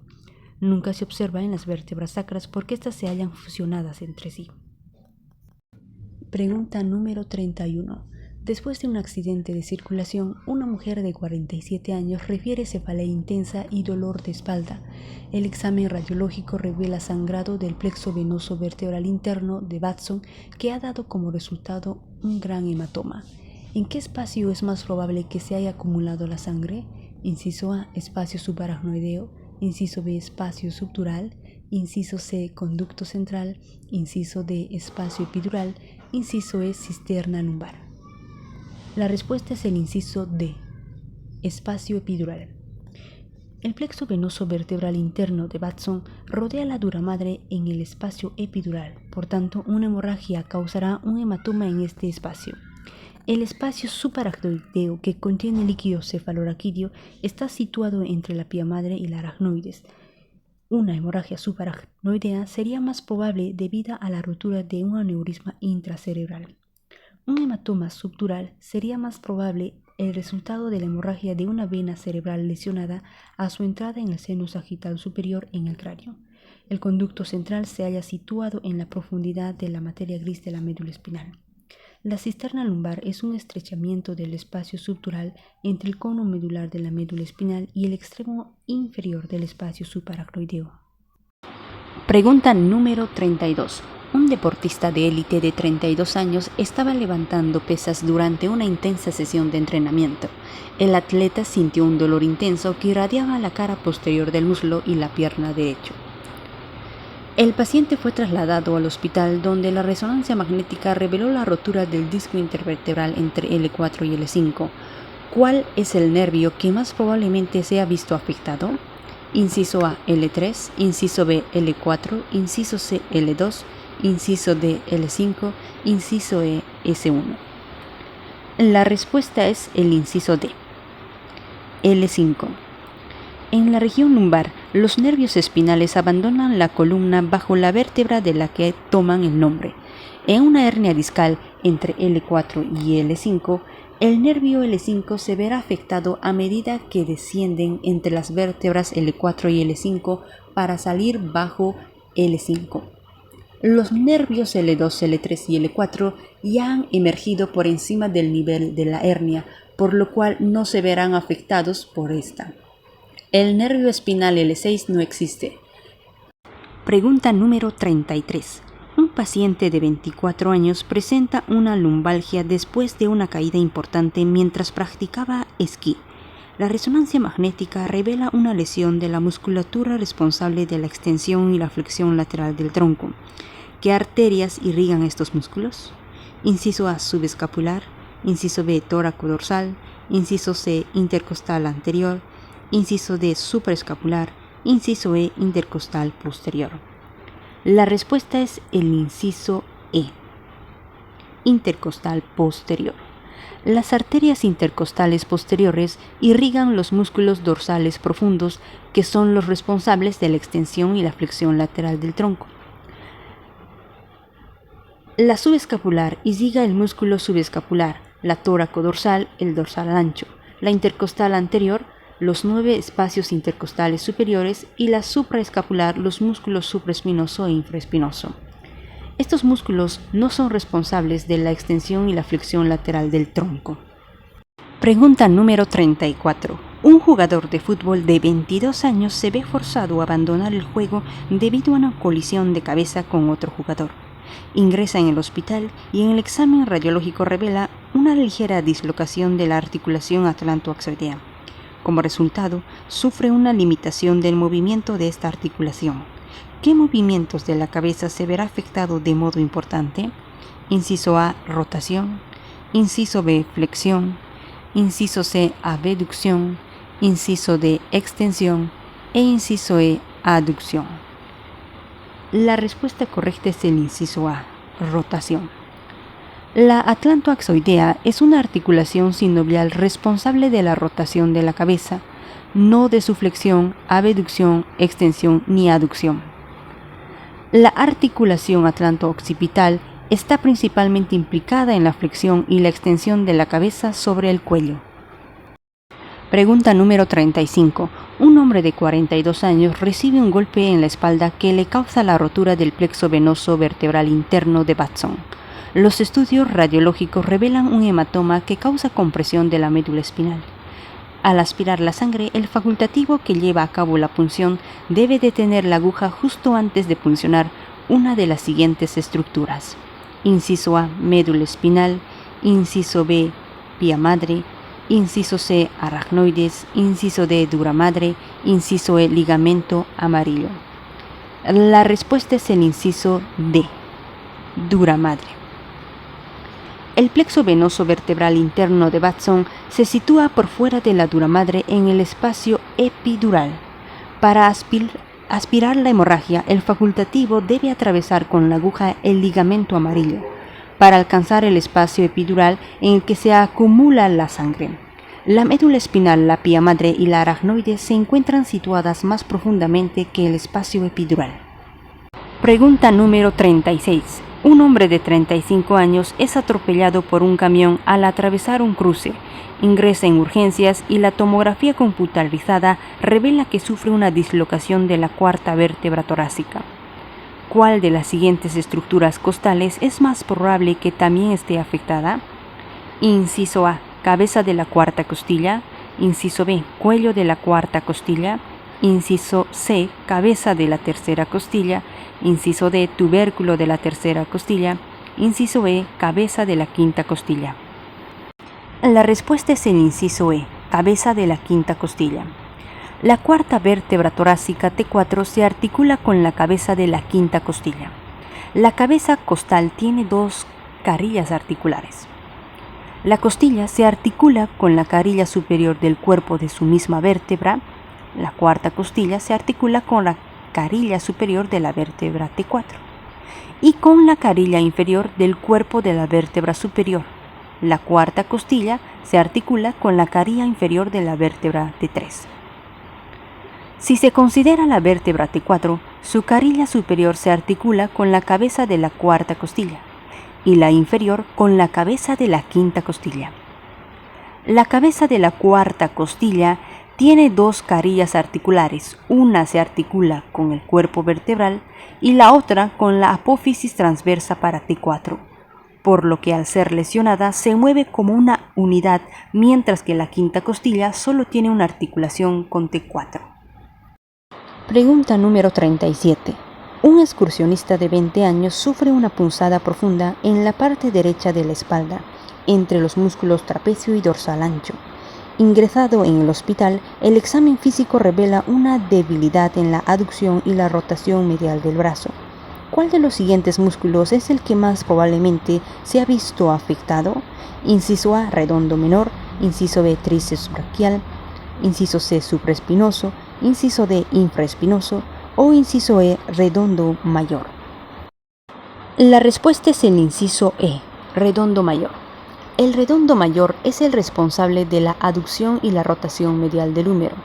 Nunca se observa en las vértebras sacras porque éstas se hallan fusionadas entre sí. Pregunta número 31. Después de un accidente de circulación, una mujer de 47 años refiere cefalea intensa y dolor de espalda. El examen radiológico revela sangrado del plexo venoso vertebral interno de Batson que ha dado como resultado un gran hematoma. ¿En qué espacio es más probable que se haya acumulado la sangre? Inciso A, espacio subaracnoideo. Inciso B, espacio subdural. Inciso C, conducto central. Inciso D, espacio epidural. Inciso E, cisterna lumbar. La respuesta es el inciso D, espacio epidural. El plexo venoso vertebral interno de Batson rodea la dura madre en el espacio epidural, por tanto, una hemorragia causará un hematoma en este espacio. El espacio subaracnoideo, que contiene líquido cefaloraquídeo, está situado entre la pía madre y la aracnoides. Una hemorragia subaracnoidea sería más probable debido a la rotura de un aneurisma intracerebral. Un hematoma subdural sería más probable el resultado de la hemorragia de una vena cerebral lesionada a su entrada en el seno sagital superior en el cráneo. El conducto central se halla situado en la profundidad de la materia gris de la médula espinal. La cisterna lumbar es un estrechamiento del espacio subdural entre el cono medular de la médula espinal y el extremo inferior del espacio subaracnoideo. Pregunta número 32. Un deportista de élite de 32 años estaba levantando pesas durante una intensa sesión de entrenamiento. El atleta sintió un dolor intenso que irradiaba la cara posterior del muslo y la pierna derecha. El paciente fue trasladado al hospital donde la resonancia magnética reveló la rotura del disco intervertebral entre L4 y L5. ¿Cuál es el nervio que más probablemente se ha visto afectado? Inciso A, L3, inciso B, L4, inciso C, L2, inciso D, L5, inciso E, S1. La respuesta es el inciso D, L5. En la región lumbar, los nervios espinales abandonan la columna bajo la vértebra de la que toman el nombre. En una hernia discal entre L4 y L5, el nervio L5 se verá afectado a medida que descienden entre las vértebras L4 y L5 para salir bajo L5. Los nervios L2, L3 y L4 ya han emergido por encima del nivel de la hernia, por lo cual no se verán afectados por esta. El nervio espinal L6 no existe. Pregunta número 33. Un paciente de 24 años presenta una lumbalgia después de una caída importante mientras practicaba esquí. La resonancia magnética revela una lesión de la musculatura responsable de la extensión y la flexión lateral del tronco. ¿Qué arterias irrigan estos músculos? Inciso A, subescapular. Inciso B, tóraco-dorsal. Inciso C, intercostal anterior. Inciso D, supraescapular. Inciso E, intercostal posterior. La respuesta es el inciso E, intercostal posterior. Las arterias intercostales posteriores irrigan los músculos dorsales profundos, que son los responsables de la extensión y la flexión lateral del tronco. La subescapular irriga el músculo subescapular, la tóraco-dorsal, el dorsal ancho, la intercostal anterior, los 9 espacios intercostales superiores y la supraescapular, los músculos supraespinoso e infraespinoso. Estos músculos no son responsables de la extensión y la flexión lateral del tronco. Pregunta número 34. Un jugador de fútbol de 22 años se ve forzado a abandonar el juego debido a una colisión de cabeza con otro jugador. Ingresa en el hospital y en el examen radiológico revela una ligera dislocación de la articulación atlantoaxoidea. Como resultado, sufre una limitación del movimiento de esta articulación. ¿Qué movimientos de la cabeza se verá afectado de modo importante? Inciso A, rotación. Inciso B, flexión. Inciso C, abducción. Inciso D, extensión. E inciso E, aducción. La respuesta correcta es el inciso A, rotación. La atlantoaxoidea es una articulación sinovial responsable de la rotación de la cabeza, no de su flexión, abducción, extensión ni aducción. La articulación atlanto-occipital está principalmente implicada en la flexión y la extensión de la cabeza sobre el cuello. Pregunta número 35. Un hombre de 42 años recibe un golpe en la espalda que le causa la rotura del plexo venoso vertebral interno de Batson. Los estudios radiológicos revelan un hematoma que causa compresión de la médula espinal. Al aspirar la sangre, el facultativo que lleva a cabo la punción debe detener la aguja justo antes de puncionar una de las siguientes estructuras. Inciso A, médula espinal. Inciso B, pía madre. Inciso C, aracnoides. Inciso D, dura madre. Inciso E, ligamento amarillo. La respuesta es el inciso D, dura madre. El plexo venoso vertebral interno de Batson se sitúa por fuera de la dura madre en el espacio epidural. Para aspirar la hemorragia, el facultativo debe atravesar con la aguja el ligamento amarillo para alcanzar el espacio epidural en el que se acumula la sangre. La médula espinal, la pía madre y la aracnoide se encuentran situadas más profundamente que el espacio epidural. Pregunta número 36. Un hombre de 35 años es atropellado por un camión al atravesar un cruce. Ingresa en urgencias y la tomografía computarizada revela que sufre una dislocación de la cuarta vértebra torácica. ¿Cuál de las siguientes estructuras costales es más probable que también esté afectada? Inciso A, cabeza de la cuarta costilla. Inciso B, cuello de la cuarta costilla. Inciso C, cabeza de la tercera costilla. Inciso D, tubérculo de la tercera costilla. Inciso E, cabeza de la quinta costilla. La respuesta es el inciso E, cabeza de la quinta costilla. La cuarta vértebra torácica T4 se articula con la cabeza de la quinta costilla. La cabeza costal tiene dos carillas articulares. La costilla se articula con la carilla superior del cuerpo de su misma vértebra. La cuarta costilla se articula con la carilla superior de la vértebra T4 y con la carilla inferior del cuerpo de la vértebra superior. La cuarta costilla se articula con la carilla inferior de la vértebra T3. Si se considera la vértebra T4, su carilla superior se articula con la cabeza de la cuarta costilla y la inferior con la cabeza de la quinta costilla. La cabeza de la cuarta costilla tiene dos carillas articulares, una se articula con el cuerpo vertebral y la otra con la apófisis transversa para T4, por lo que al ser lesionada se mueve como una unidad, mientras que la quinta costilla solo tiene una articulación con T4. Pregunta número 37. Un excursionista de 20 años sufre una punzada profunda en la parte derecha de la espalda, entre los músculos trapecio y dorsal ancho. Ingresado en el hospital, el examen físico revela una debilidad en la aducción y la rotación medial del brazo. ¿Cuál de los siguientes músculos es el que más probablemente se ha visto afectado? Inciso A, redondo menor. Inciso B, tríceps braquial. Inciso C, supraespinoso. Inciso D, infraespinoso. O inciso E, redondo mayor. La respuesta es el inciso E, redondo mayor. El redondo mayor es el responsable de la aducción y la rotación medial del húmero.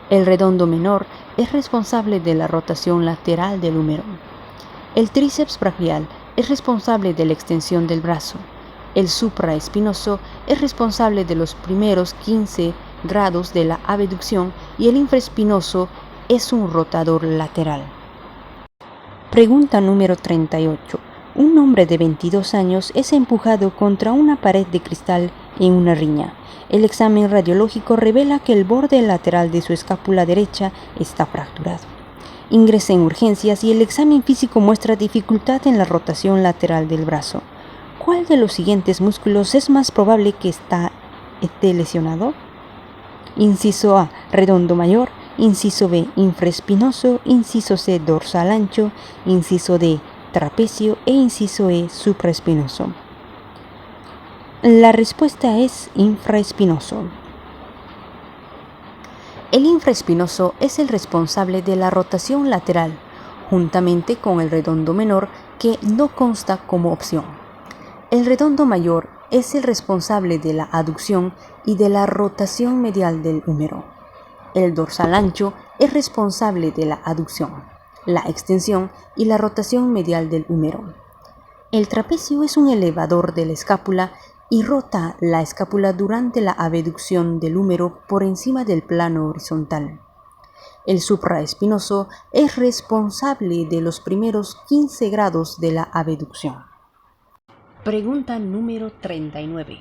El redondo menor es responsable de la rotación lateral del húmero. El tríceps braquial es responsable de la extensión del brazo. El supraespinoso es responsable de los primeros 15 grados de la abducción y el infraespinoso es un rotador lateral. Pregunta número 38. Un hombre de 22 años es empujado contra una pared de cristal en una riña. El examen radiológico revela que el borde lateral de su escápula derecha está fracturado. Ingresa en urgencias y el examen físico muestra dificultad en la rotación lateral del brazo. ¿Cuál de los siguientes músculos es más probable que esté lesionado? Inciso A, redondo mayor. Inciso B, infraespinoso. Inciso C, dorsal ancho. Inciso D, trapecio. E inciso E, supraespinoso. La respuesta es infraespinoso. El infraespinoso es el responsable de la rotación lateral, juntamente con el redondo menor que no consta como opción. El redondo mayor es el responsable de la aducción y de la rotación medial del húmero. El dorsal ancho es responsable de la aducción, la extensión y la rotación medial del húmero. El trapecio es un elevador de la escápula y rota la escápula durante la abducción del húmero por encima del plano horizontal. El supraespinoso es responsable de los primeros 15 grados de la abducción. Pregunta número 39.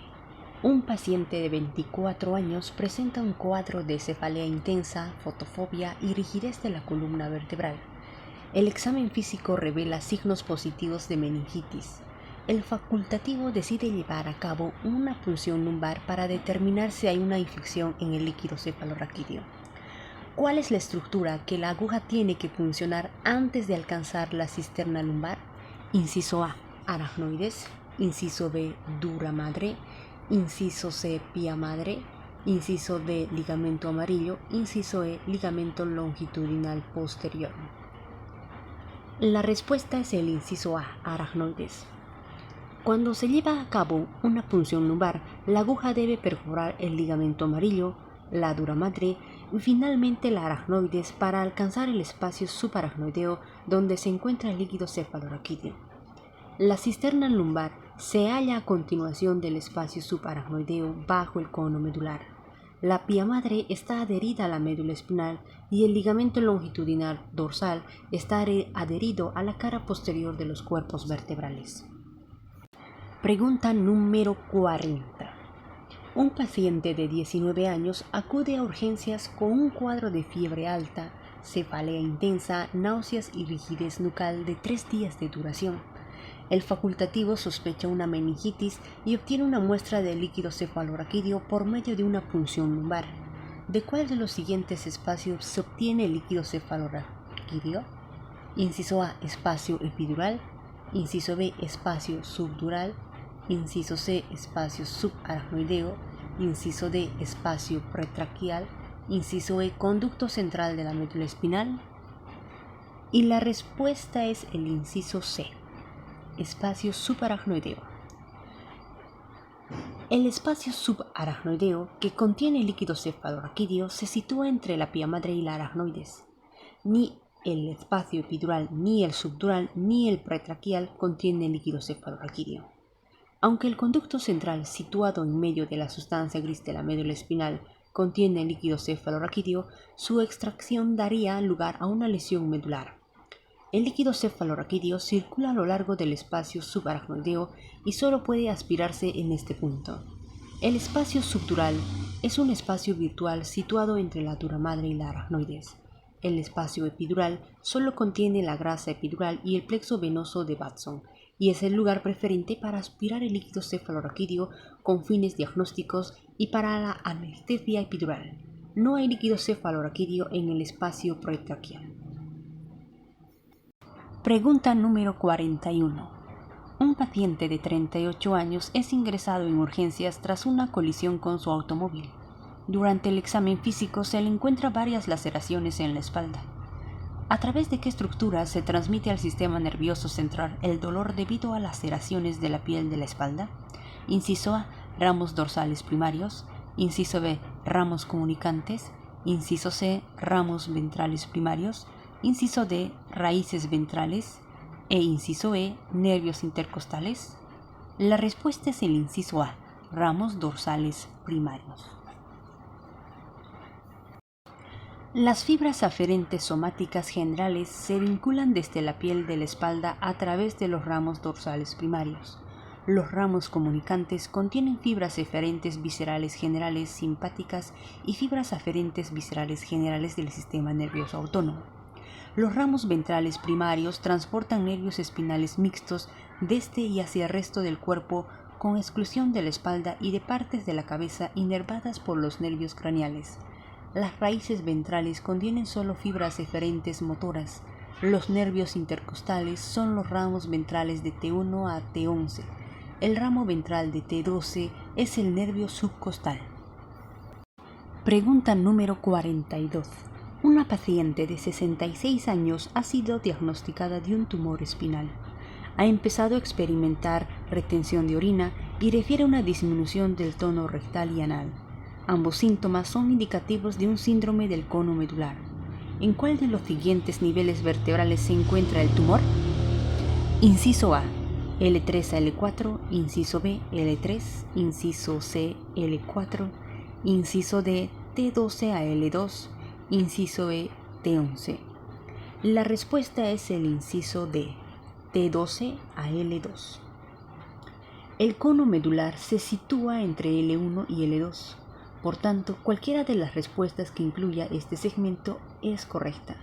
Un paciente de 24 años presenta un cuadro de cefalea intensa, fotofobia y rigidez de la columna vertebral. El examen físico revela signos positivos de meningitis. El facultativo decide llevar a cabo una punción lumbar para determinar si hay una infección en el líquido cefalorraquídeo. ¿Cuál es la estructura que la aguja tiene que puncionar antes de alcanzar la cisterna lumbar? Inciso A, aracnoides. Inciso B, dura madre. Inciso C, pía madre. Inciso D, ligamento amarillo. Inciso E, ligamento longitudinal posterior. La respuesta es el inciso A, aracnoides. Cuando se lleva a cabo una punción lumbar, la aguja debe perforar el ligamento amarillo, la dura madre y finalmente la aracnoides para alcanzar el espacio subaracnoideo donde se encuentra el líquido cefalorraquídeo. La cisterna lumbar se halla a continuación del espacio subaracnoideo bajo el cono medular. La pía madre está adherida a la médula espinal y el ligamento longitudinal dorsal está adherido a la cara posterior de los cuerpos vertebrales. Pregunta número 40. Un paciente de 19 años acude a urgencias con un cuadro de fiebre alta, cefalea intensa, náuseas y rigidez nucal de 3 días de duración. El facultativo sospecha una meningitis y obtiene una muestra de líquido cefalorraquídeo por medio de una punción lumbar. ¿De cuál de los siguientes espacios se obtiene el líquido cefalorraquídeo? Inciso A, espacio epidural. Inciso B, espacio subdural. Inciso C, espacio subaracnoideo. Inciso D, espacio pretraquial. Inciso E, conducto central de la médula espinal. Y la respuesta es el inciso C, espacio subaracnoideo. El espacio subaracnoideo, que contiene líquido cefalorraquídeo, se sitúa entre la pía madre y la aracnoides. Ni el espacio epidural, ni el subdural, ni el pretraquial contienen líquido cefalorraquídeo. Aunque el conducto central, situado en medio de la sustancia gris de la médula espinal, contiene líquido cefalorraquídeo, su extracción daría lugar a una lesión medular. El líquido cefalorraquídeo circula a lo largo del espacio subaracnoideo y solo puede aspirarse en este punto. El espacio subdural es un espacio virtual situado entre la dura madre y la aracnoides. El espacio epidural solo contiene la grasa epidural y el plexo venoso de Batson, y es el lugar preferente para aspirar el líquido cefalorraquídeo con fines diagnósticos y para la anestesia epidural. No hay líquido cefalorraquídeo en el espacio pretraquial. Pregunta número 41. Un paciente de 38 años es ingresado en urgencias tras una colisión con su automóvil. Durante el examen físico se le encuentran varias laceraciones en la espalda. ¿A través de qué estructura se transmite al sistema nervioso central el dolor debido a laceraciones de la piel de la espalda? Inciso A, ramos dorsales primarios. Inciso B, ramos comunicantes. Inciso C, ramos ventrales primarios. Inciso D, raíces ventrales. E inciso E, nervios intercostales. La respuesta es el inciso A, ramos dorsales primarios. Las fibras aferentes somáticas generales se vinculan desde la piel de la espalda a través de los ramos dorsales primarios. Los ramos comunicantes contienen fibras eferentes viscerales generales simpáticas y fibras aferentes viscerales generales del sistema nervioso autónomo. Los ramos ventrales primarios transportan nervios espinales mixtos desde y hacia el resto del cuerpo, con exclusión de la espalda y de partes de la cabeza inervadas por los nervios craneales. Las raíces ventrales contienen solo fibras eferentes motoras. Los nervios intercostales son los ramos ventrales de T1 a T11. El ramo ventral de T12 es el nervio subcostal. Pregunta número 42. Una paciente de 66 años ha sido diagnosticada de un tumor espinal. Ha empezado a experimentar retención de orina y refiere a una disminución del tono rectal y anal. Ambos síntomas son indicativos de un síndrome del cono medular. ¿En cuál de los siguientes niveles vertebrales se encuentra el tumor? Inciso A, L3 a L4, inciso B, L3, inciso C, L4, inciso D, T12 a L2, inciso E, T11. La respuesta es el inciso D, T12 a L2. El cono medular se sitúa entre L1 y L2. Por tanto, cualquiera de las respuestas que incluya este segmento es correcta.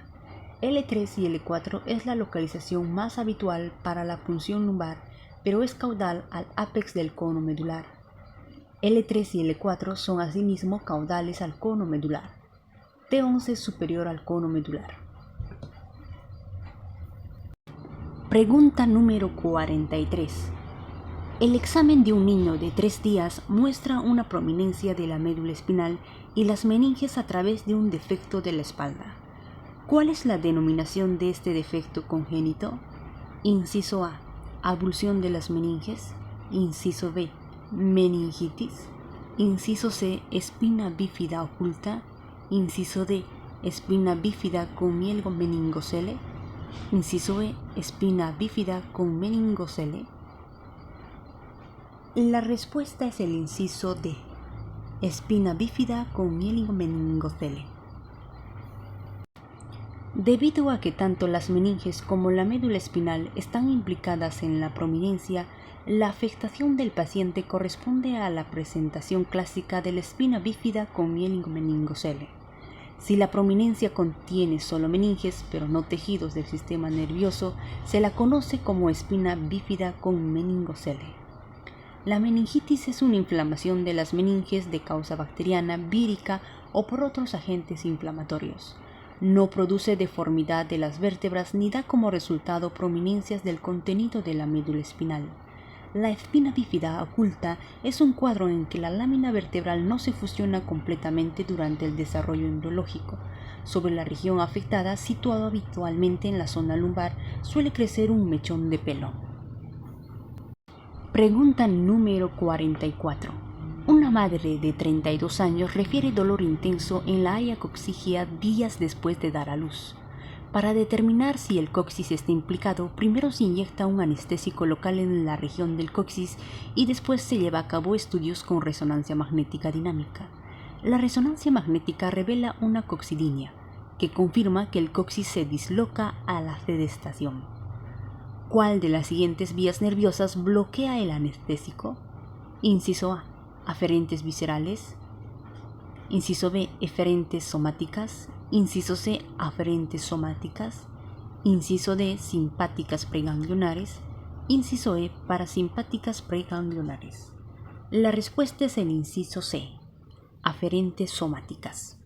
L3 y L4 es la localización más habitual para la punción lumbar, pero es caudal al ápex del cono medular. L3 y L4 son asimismo caudales al cono medular. T11 es superior al cono medular. Pregunta número 43. El examen de un niño de 3 días muestra una prominencia de la médula espinal y las meninges a través de un defecto de la espalda. ¿Cuál es la denominación de este defecto congénito? Inciso A, abulsión de las meninges. Inciso B, meningitis. Inciso C, espina bífida oculta. Inciso D, espina bífida con mielgo meningocele. Inciso E, espina bífida con meningocele. La respuesta es el inciso D, espina bífida con mielgo meningocele. Debido a que tanto las meninges como la médula espinal están implicadas en la prominencia, la afectación del paciente corresponde a la presentación clásica de la espina bífida con mielgo meningocele. Si la prominencia contiene solo meninges, pero no tejidos del sistema nervioso, se la conoce como espina bífida con meningocele. La meningitis es una inflamación de las meninges de causa bacteriana, vírica o por otros agentes inflamatorios. No produce deformidad de las vértebras ni da como resultado prominencias del contenido de la médula espinal. La espina bífida oculta es un cuadro en que la lámina vertebral no se fusiona completamente durante el desarrollo embriológico. Sobre la región afectada, situado habitualmente en la zona lumbar, suele crecer un mechón de pelo. Pregunta número 44. Una madre de 32 años refiere dolor intenso en la aya coxigia días después de dar a luz. Para determinar si el coxis está implicado, primero se inyecta un anestésico local en la región del coxis y después se lleva a cabo estudios con resonancia magnética dinámica. La resonancia magnética revela una coxidinia, que confirma que el coxis se disloca a la sedestación. ¿Cuál de las siguientes vías nerviosas bloquea el anestésico? Inciso A, aferentes viscerales. Inciso B, eferentes somáticas. Inciso C, aferentes somáticas. Inciso D, simpáticas preganglionares. Inciso E, parasimpáticas preganglionares. La respuesta es el inciso C, aferentes somáticas.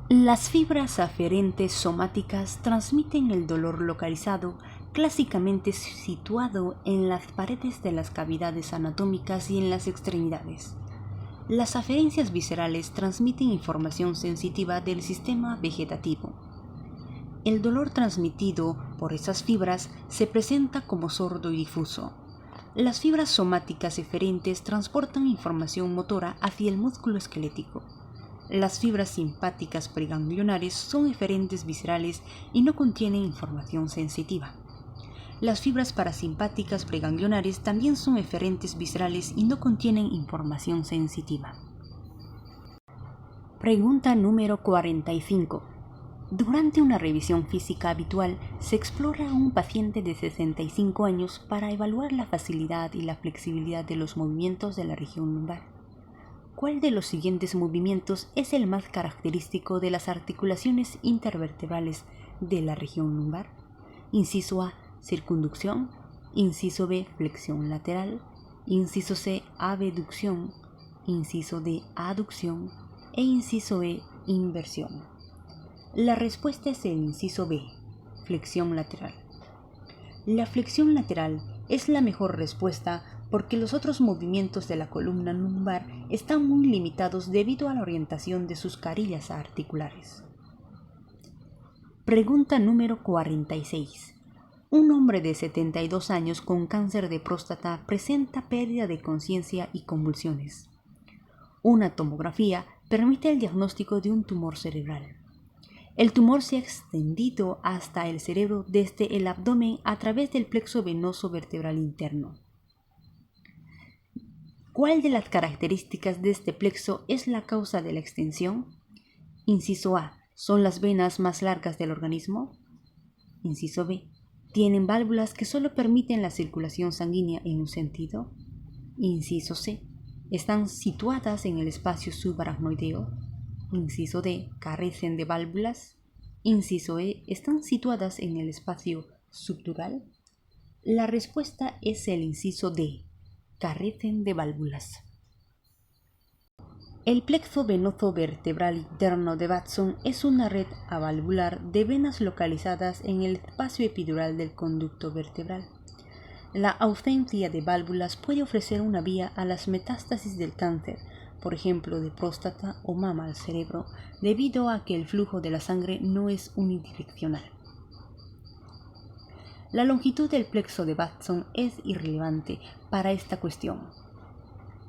Las fibras aferentes somáticas transmiten el dolor localizado, clásicamente situado en las paredes de las cavidades anatómicas y en las extremidades. Las aferencias viscerales transmiten información sensitiva del sistema vegetativo. El dolor transmitido por esas fibras se presenta como sordo y difuso. Las fibras somáticas eferentes transportan información motora hacia el músculo esquelético. Las fibras simpáticas preganglionares son eferentes viscerales y no contienen información sensitiva. Las fibras parasimpáticas preganglionares también son eferentes viscerales y no contienen información sensitiva. Pregunta número 45. Durante una revisión física habitual, se explora a un paciente de 65 años para evaluar la facilidad y la flexibilidad de los movimientos de la región lumbar. ¿Cuál de los siguientes movimientos es el más característico de las articulaciones intervertebrales de la región lumbar? Inciso A, circunducción. Inciso B, flexión lateral. Inciso C, abducción. Inciso D, aducción. E inciso E, inversión. La respuesta es el inciso B, flexión lateral. La flexión lateral Es la mejor respuesta porque los otros movimientos de la columna lumbar están muy limitados debido a la orientación de sus carillas articulares. Pregunta número 46. Un hombre de 72 años con cáncer de próstata presenta pérdida de conciencia y convulsiones. Una tomografía permite el diagnóstico de un tumor cerebral. El tumor se ha extendido hasta el cerebro desde el abdomen a través del plexo venoso vertebral interno. ¿Cuál de las características de este plexo es la causa de la extensión? Inciso A. ¿Son las venas más largas del organismo? Inciso B. ¿Tienen válvulas que solo permiten la circulación sanguínea en un sentido? Inciso C. ¿Están situadas en el espacio subaracnoideo? Inciso D. ¿Carecen de válvulas? Inciso E. ¿Están situadas en el espacio subdural? La respuesta es el inciso D. Carecen de válvulas. El plexo venoso vertebral interno de Watson es una red avalvular de venas localizadas en el espacio epidural del conducto vertebral. La ausencia de válvulas puede ofrecer una vía a las metástasis del cáncer, por ejemplo de próstata o mama al cerebro, debido a que el flujo de la sangre no es unidireccional. La longitud del plexo de Watson es irrelevante para esta cuestión.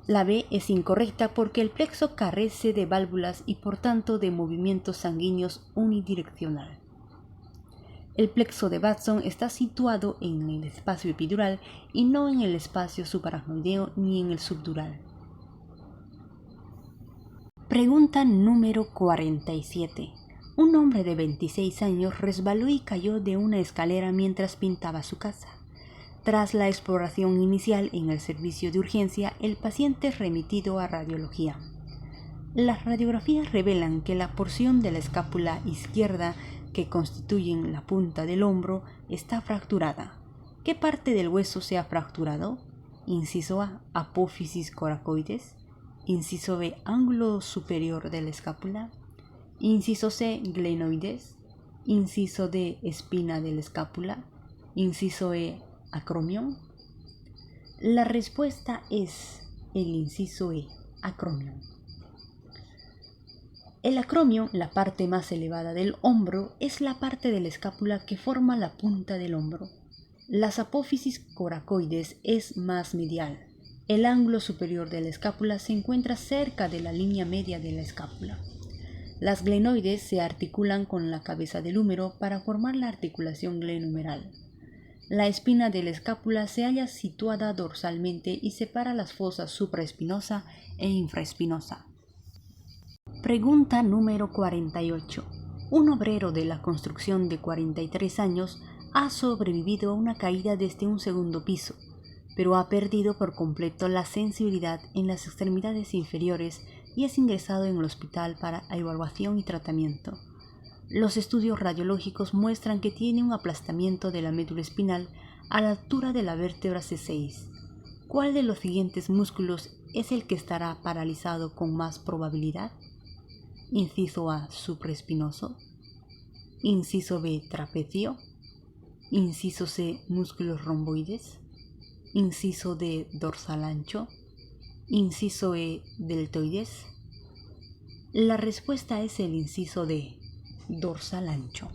La B es incorrecta porque el plexo carece de válvulas y por tanto de movimientos sanguíneos unidireccional. El plexo de Watson está situado en el espacio epidural y no en el espacio subaracnoideo ni en el subdural. Pregunta número 47. Un hombre de 26 años resbaló y cayó de una escalera mientras pintaba su casa. Tras la exploración inicial en el servicio de urgencia, el paciente es remitido a radiología. Las radiografías revelan que la porción de la escápula izquierda que constituyen la punta del hombro está fracturada. ¿Qué parte del hueso se ha fracturado? Inciso A, apófisis coracoides. Inciso B, ángulo superior de la escápula. Inciso C, glenoides. Inciso D, espina de la escápula. Inciso E, acromion. La respuesta es el inciso E, acromion. El acromion, la parte más elevada del hombro, es la parte de la escápula que forma la punta del hombro. Las apófisis coracoides es más medial. El ángulo superior de la escápula se encuentra cerca de la línea media de la escápula. Las glenoides se articulan con la cabeza del húmero para formar la articulación glenumeral. La espina de la escápula se halla situada dorsalmente y separa las fosas supraespinosa e infraespinosa. Pregunta número 48. Un obrero de la construcción de 43 años ha sobrevivido a una caída desde un segundo piso, pero ha perdido por completo la sensibilidad en las extremidades inferiores y es ingresado en el hospital para evaluación y tratamiento. Los estudios radiológicos muestran que tiene un aplastamiento de la médula espinal a la altura de la vértebra C6. ¿Cuál de los siguientes músculos es el que estará paralizado con más probabilidad? Inciso A, supraespinoso. Inciso B, trapecio. Inciso C, músculos romboides. Inciso D, dorsal ancho. Inciso E, deltoides. La respuesta es el inciso D, dorsal ancho.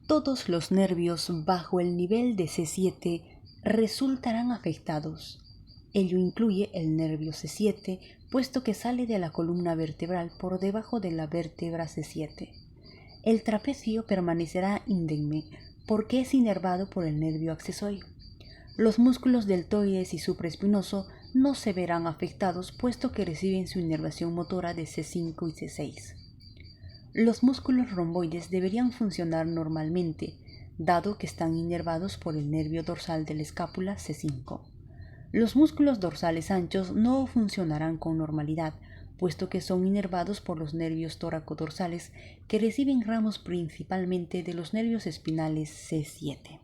Todos los nervios bajo el nivel de C7 resultarán afectados. Ello incluye el nervio C7, puesto que sale de la columna vertebral por debajo de la vértebra C7. El trapecio permanecerá indemne porque es inervado por el nervio accesorio. Los músculos deltoides y supraespinoso no se verán afectados puesto que reciben su inervación motora de C5 y C6. Los músculos romboides deberían funcionar normalmente, dado que están inervados por el nervio dorsal de la escápula C5. Los músculos dorsales anchos no funcionarán con normalidad, puesto que son inervados por los nervios tóraco-dorsales que reciben ramos principalmente de los nervios espinales C7.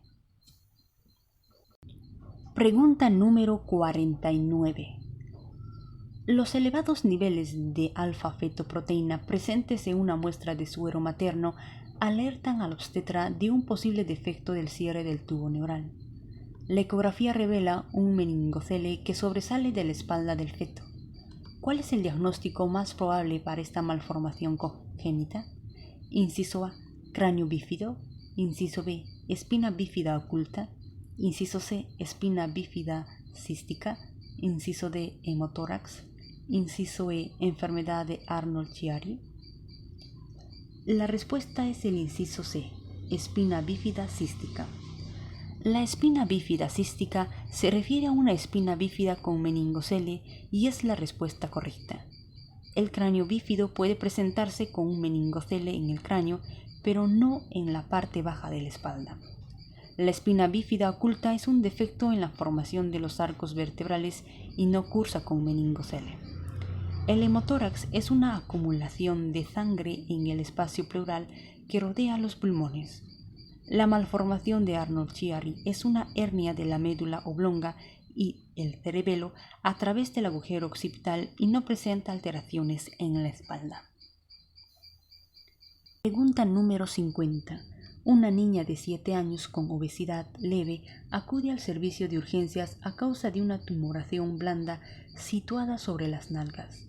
Pregunta número 49. Los elevados niveles de alfa-fetoproteína presentes en una muestra de suero materno alertan al obstetra de un posible defecto del cierre del tubo neural. La ecografía revela un meningocele que sobresale de la espalda del feto. ¿Cuál es el diagnóstico más probable para esta malformación congénita? Inciso A, cráneo bífido. Inciso B, espina bífida oculta. Inciso C, espina bífida cística. Inciso D, hemotórax. Inciso E, enfermedad de Arnold-Chiari. La respuesta es el inciso C, espina bífida cística. La espina bífida cística se refiere a una espina bífida con meningocele y es la respuesta correcta. El cráneo bífido puede presentarse con un meningocele en el cráneo, pero no en la parte baja de la espalda. La espina bífida oculta es un defecto en la formación de los arcos vertebrales y no cursa con meningocele. El hemotórax es una acumulación de sangre en el espacio pleural que rodea los pulmones. La malformación de Arnold-Chiari es una hernia de la médula oblonga y el cerebelo a través del agujero occipital y no presenta alteraciones en la espalda. Pregunta número 50. Una niña de 7 años con obesidad leve acude al servicio de urgencias a causa de una tumoración blanda situada sobre las nalgas.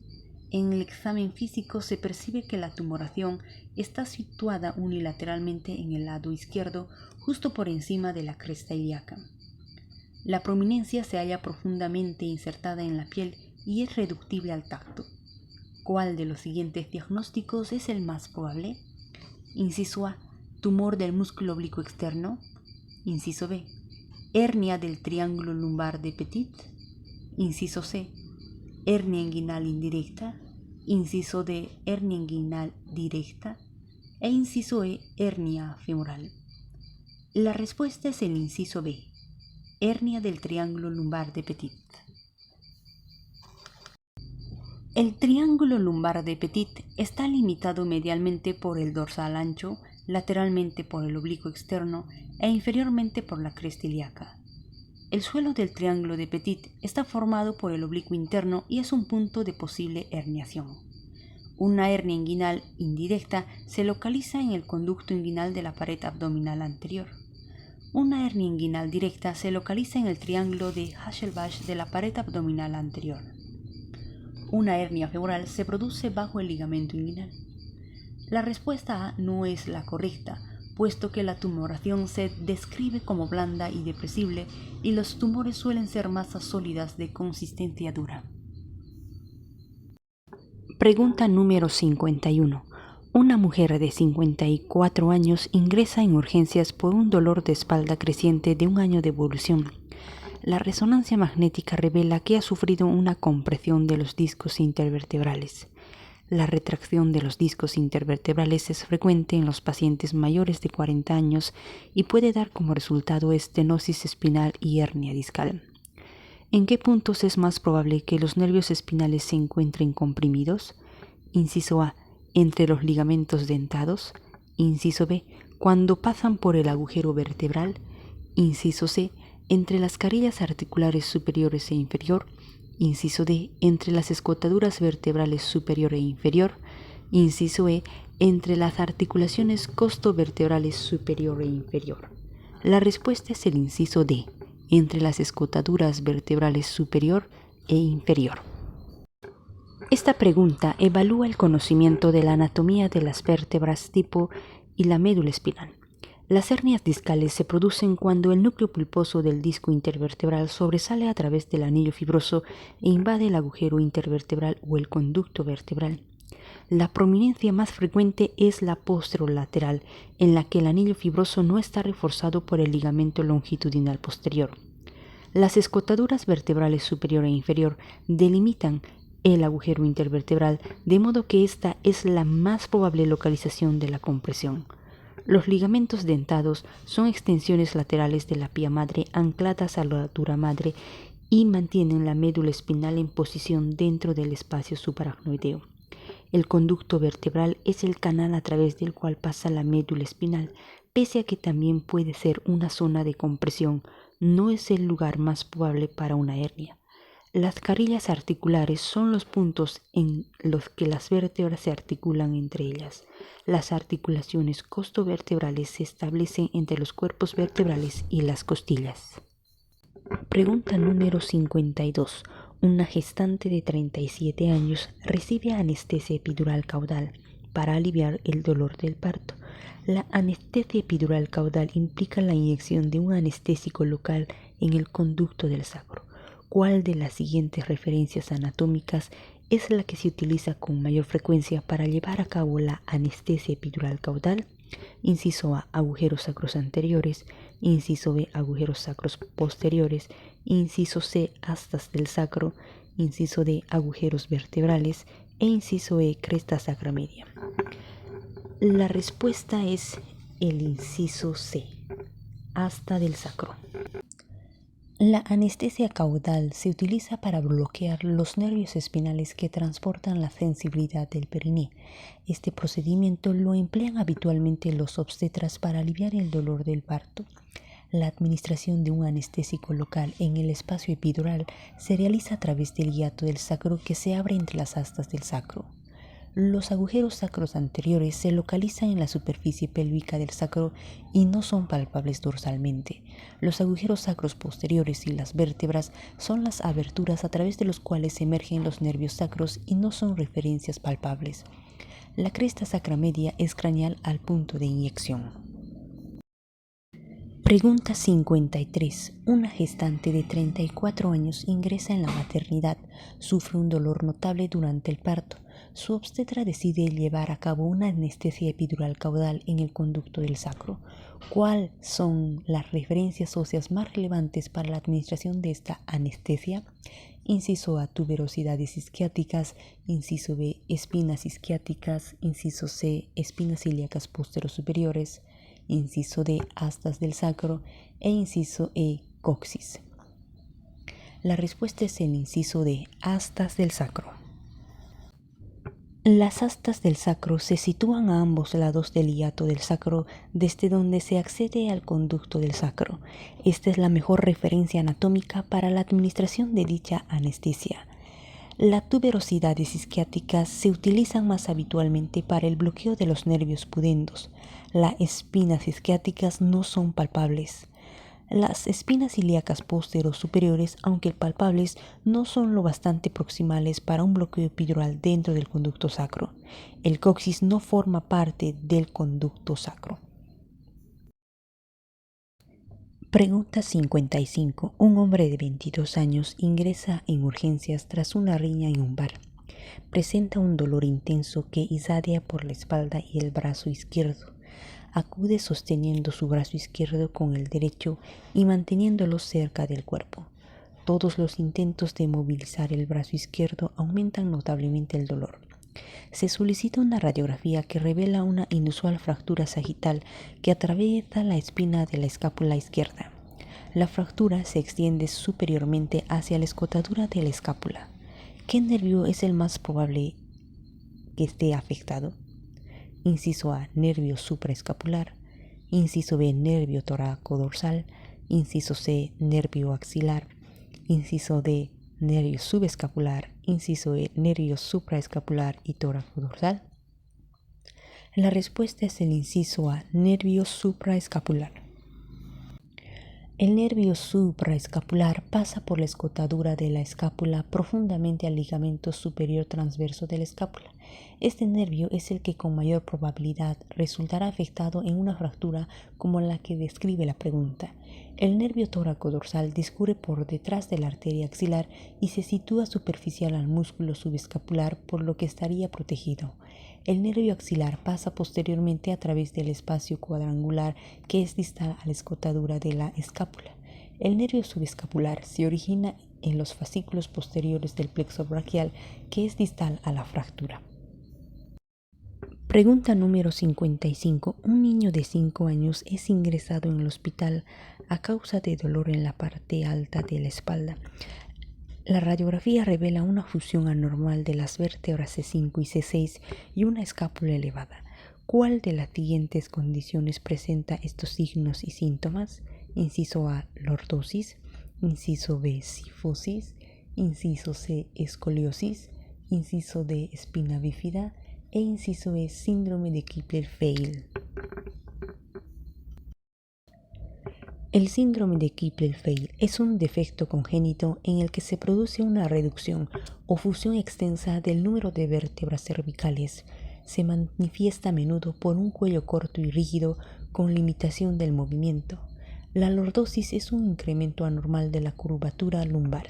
En el examen físico se percibe que la tumoración está situada unilateralmente en el lado izquierdo, justo por encima de la cresta ilíaca. La prominencia se halla profundamente insertada en la piel y es reductible al tacto. ¿Cuál de los siguientes diagnósticos es el más probable? Inciso A, tumor del músculo oblicuo externo. Inciso B, hernia del triángulo lumbar de Petit. Inciso C, hernia inguinal indirecta. Inciso D, hernia inguinal directa. E inciso E, hernia femoral. La respuesta es el inciso B, hernia del triángulo lumbar de Petit. El triángulo lumbar de Petit está limitado medialmente por el dorsal ancho, lateralmente por el oblicuo externo e inferiormente por la cresta ilíaca. El suelo del triángulo de Petit está formado por el oblicuo interno y es un punto de posible herniación. Una hernia inguinal indirecta se localiza en el conducto inguinal de la pared abdominal anterior. Una hernia inguinal directa se localiza en el triángulo de Hasselbalch de la pared abdominal anterior. Una hernia femoral se produce bajo el ligamento inguinal. La respuesta A no es la correcta, puesto que la tumoración se describe como blanda y depresible y los tumores suelen ser masas sólidas de consistencia dura. Pregunta número 51. Una mujer de 54 años ingresa en urgencias por un dolor de espalda creciente de 1 año de evolución. La resonancia magnética revela que ha sufrido una compresión de los discos intervertebrales. La retracción de los discos intervertebrales es frecuente en los pacientes mayores de 40 años y puede dar como resultado estenosis espinal y hernia discal. ¿En qué puntos es más probable que los nervios espinales se encuentren comprimidos? Inciso A, entre los ligamentos dentados. Inciso B, cuando pasan por el agujero vertebral. Inciso C, entre las carillas articulares superiores e inferior. Inciso D, entre las escotaduras vertebrales superior e inferior. Inciso E, entre las articulaciones costovertebrales superior e inferior. La respuesta es el inciso D, entre las escotaduras vertebrales superior e inferior. Esta pregunta evalúa el conocimiento de la anatomía de las vértebras tipo y la médula espinal. Las hernias discales se producen cuando el núcleo pulposo del disco intervertebral sobresale a través del anillo fibroso e invade el agujero intervertebral o el conducto vertebral. La prominencia más frecuente es la posterolateral, en la que el anillo fibroso no está reforzado por el ligamento longitudinal posterior. Las escotaduras vertebrales superior e inferior delimitan el agujero intervertebral, de modo que esta es la más probable localización de la compresión. Los ligamentos dentados son extensiones laterales de la pía madre ancladas a la dura madre y mantienen la médula espinal en posición dentro del espacio subaracnoideo. El conducto vertebral es el canal a través del cual pasa la médula espinal, pese a que también puede ser una zona de compresión, no es el lugar más probable para una hernia. Las carillas articulares son los puntos en los que las vértebras se articulan entre ellas. Las articulaciones costovertebrales se establecen entre los cuerpos vertebrales y las costillas. Pregunta número 52. Una gestante de 37 años recibe anestesia epidural caudal para aliviar el dolor del parto. La anestesia epidural caudal implica la inyección de un anestésico local en el conducto del sacro. ¿Cuál de las siguientes referencias anatómicas es la que se utiliza con mayor frecuencia para llevar a cabo la anestesia epidural caudal? Inciso A, agujeros sacros anteriores. Inciso B, agujeros sacros posteriores. Inciso C, astas del sacro. Inciso D, agujeros vertebrales. E inciso E, cresta sacra media. La respuesta es el inciso C, asta del sacro. La anestesia caudal se utiliza para bloquear los nervios espinales que transportan la sensibilidad del periné. Este procedimiento lo emplean habitualmente los obstetras para aliviar el dolor del parto. La administración de un anestésico local en el espacio epidural se realiza a través del hiato del sacro que se abre entre las astas del sacro. Los agujeros sacros anteriores se localizan en la superficie pélvica del sacro y no son palpables dorsalmente. Los agujeros sacros posteriores y las vértebras son las aberturas a través de las cuales emergen los nervios sacros y no son referencias palpables. La cresta sacra media es craneal al punto de inyección. Pregunta 53. Una gestante de 34 años ingresa en la maternidad. Sufre un dolor notable durante el parto. Su obstetra decide llevar a cabo una anestesia epidural caudal en el conducto del sacro. ¿Cuáles son las referencias óseas más relevantes para la administración de esta anestesia? Inciso A, tuberosidades isquiáticas. Inciso B, espinas isquiáticas. Inciso C, espinas ilíacas posterosuperiores. Inciso D, astas del sacro. E inciso E, coxis. La respuesta es el inciso D, astas del sacro. Las astas del sacro se sitúan a ambos lados del hiato del sacro, desde donde se accede al conducto del sacro. Esta es la mejor referencia anatómica para la administración de dicha anestesia. Las tuberosidades isquiáticas se utilizan más habitualmente para el bloqueo de los nervios pudendos. Las espinas isquiáticas no son palpables. Las espinas ilíacas posterosuperiores, aunque palpables, no son lo bastante proximales para un bloqueo epidural dentro del conducto sacro. El coxis no forma parte del conducto sacro. Pregunta 55. Un hombre de 22 años ingresa en urgencias tras una riña en un bar. Presenta un dolor intenso que irradia por la espalda y el brazo izquierdo. Acude sosteniendo su brazo izquierdo con el derecho y manteniéndolo cerca del cuerpo. Todos los intentos de movilizar el brazo izquierdo aumentan notablemente el dolor. Se solicita una radiografía que revela una inusual fractura sagital que atraviesa la espina de la escápula izquierda. La fractura se extiende superiormente hacia la escotadura de la escápula. ¿Qué nervio es el más probable que esté afectado? Inciso A, nervio supraescapular. Inciso B, nervio torácico-dorsal. Inciso C, nervio axilar. Inciso D, nervio subescapular. Inciso E, nervio supraescapular y torácico-dorsal. La respuesta es el inciso A, nervio supraescapular. El nervio supraescapular pasa por la escotadura de la escápula profundamente al ligamento superior transverso de la escápula. Este nervio es el que con mayor probabilidad resultará afectado en una fractura como la que describe la pregunta. El nervio torácico-dorsal discurre por detrás de la arteria axilar y se sitúa superficial al músculo subescapular, por lo que estaría protegido. El nervio axilar pasa posteriormente a través del espacio cuadrangular que es distal a la escotadura de la escápula. El nervio subescapular se origina en los fascículos posteriores del plexo braquial que es distal a la fractura. Pregunta número 55. Un niño de 5 años es ingresado en el hospital a causa de dolor en la parte alta de la espalda. La radiografía revela una fusión anormal de las vértebras C5 y C6 y una escápula elevada. ¿Cuál de las siguientes condiciones presenta estos signos y síntomas? Inciso A, lordosis. Inciso B, cifosis. Inciso C, escoliosis. Inciso D, espina bífida. E inciso E, síndrome de Klippel-Feil. El síndrome de Klippel-Feil es un defecto congénito en el que se produce una reducción o fusión extensa del número de vértebras cervicales. Se manifiesta a menudo por un cuello corto y rígido con limitación del movimiento. La lordosis es un incremento anormal de la curvatura lumbar.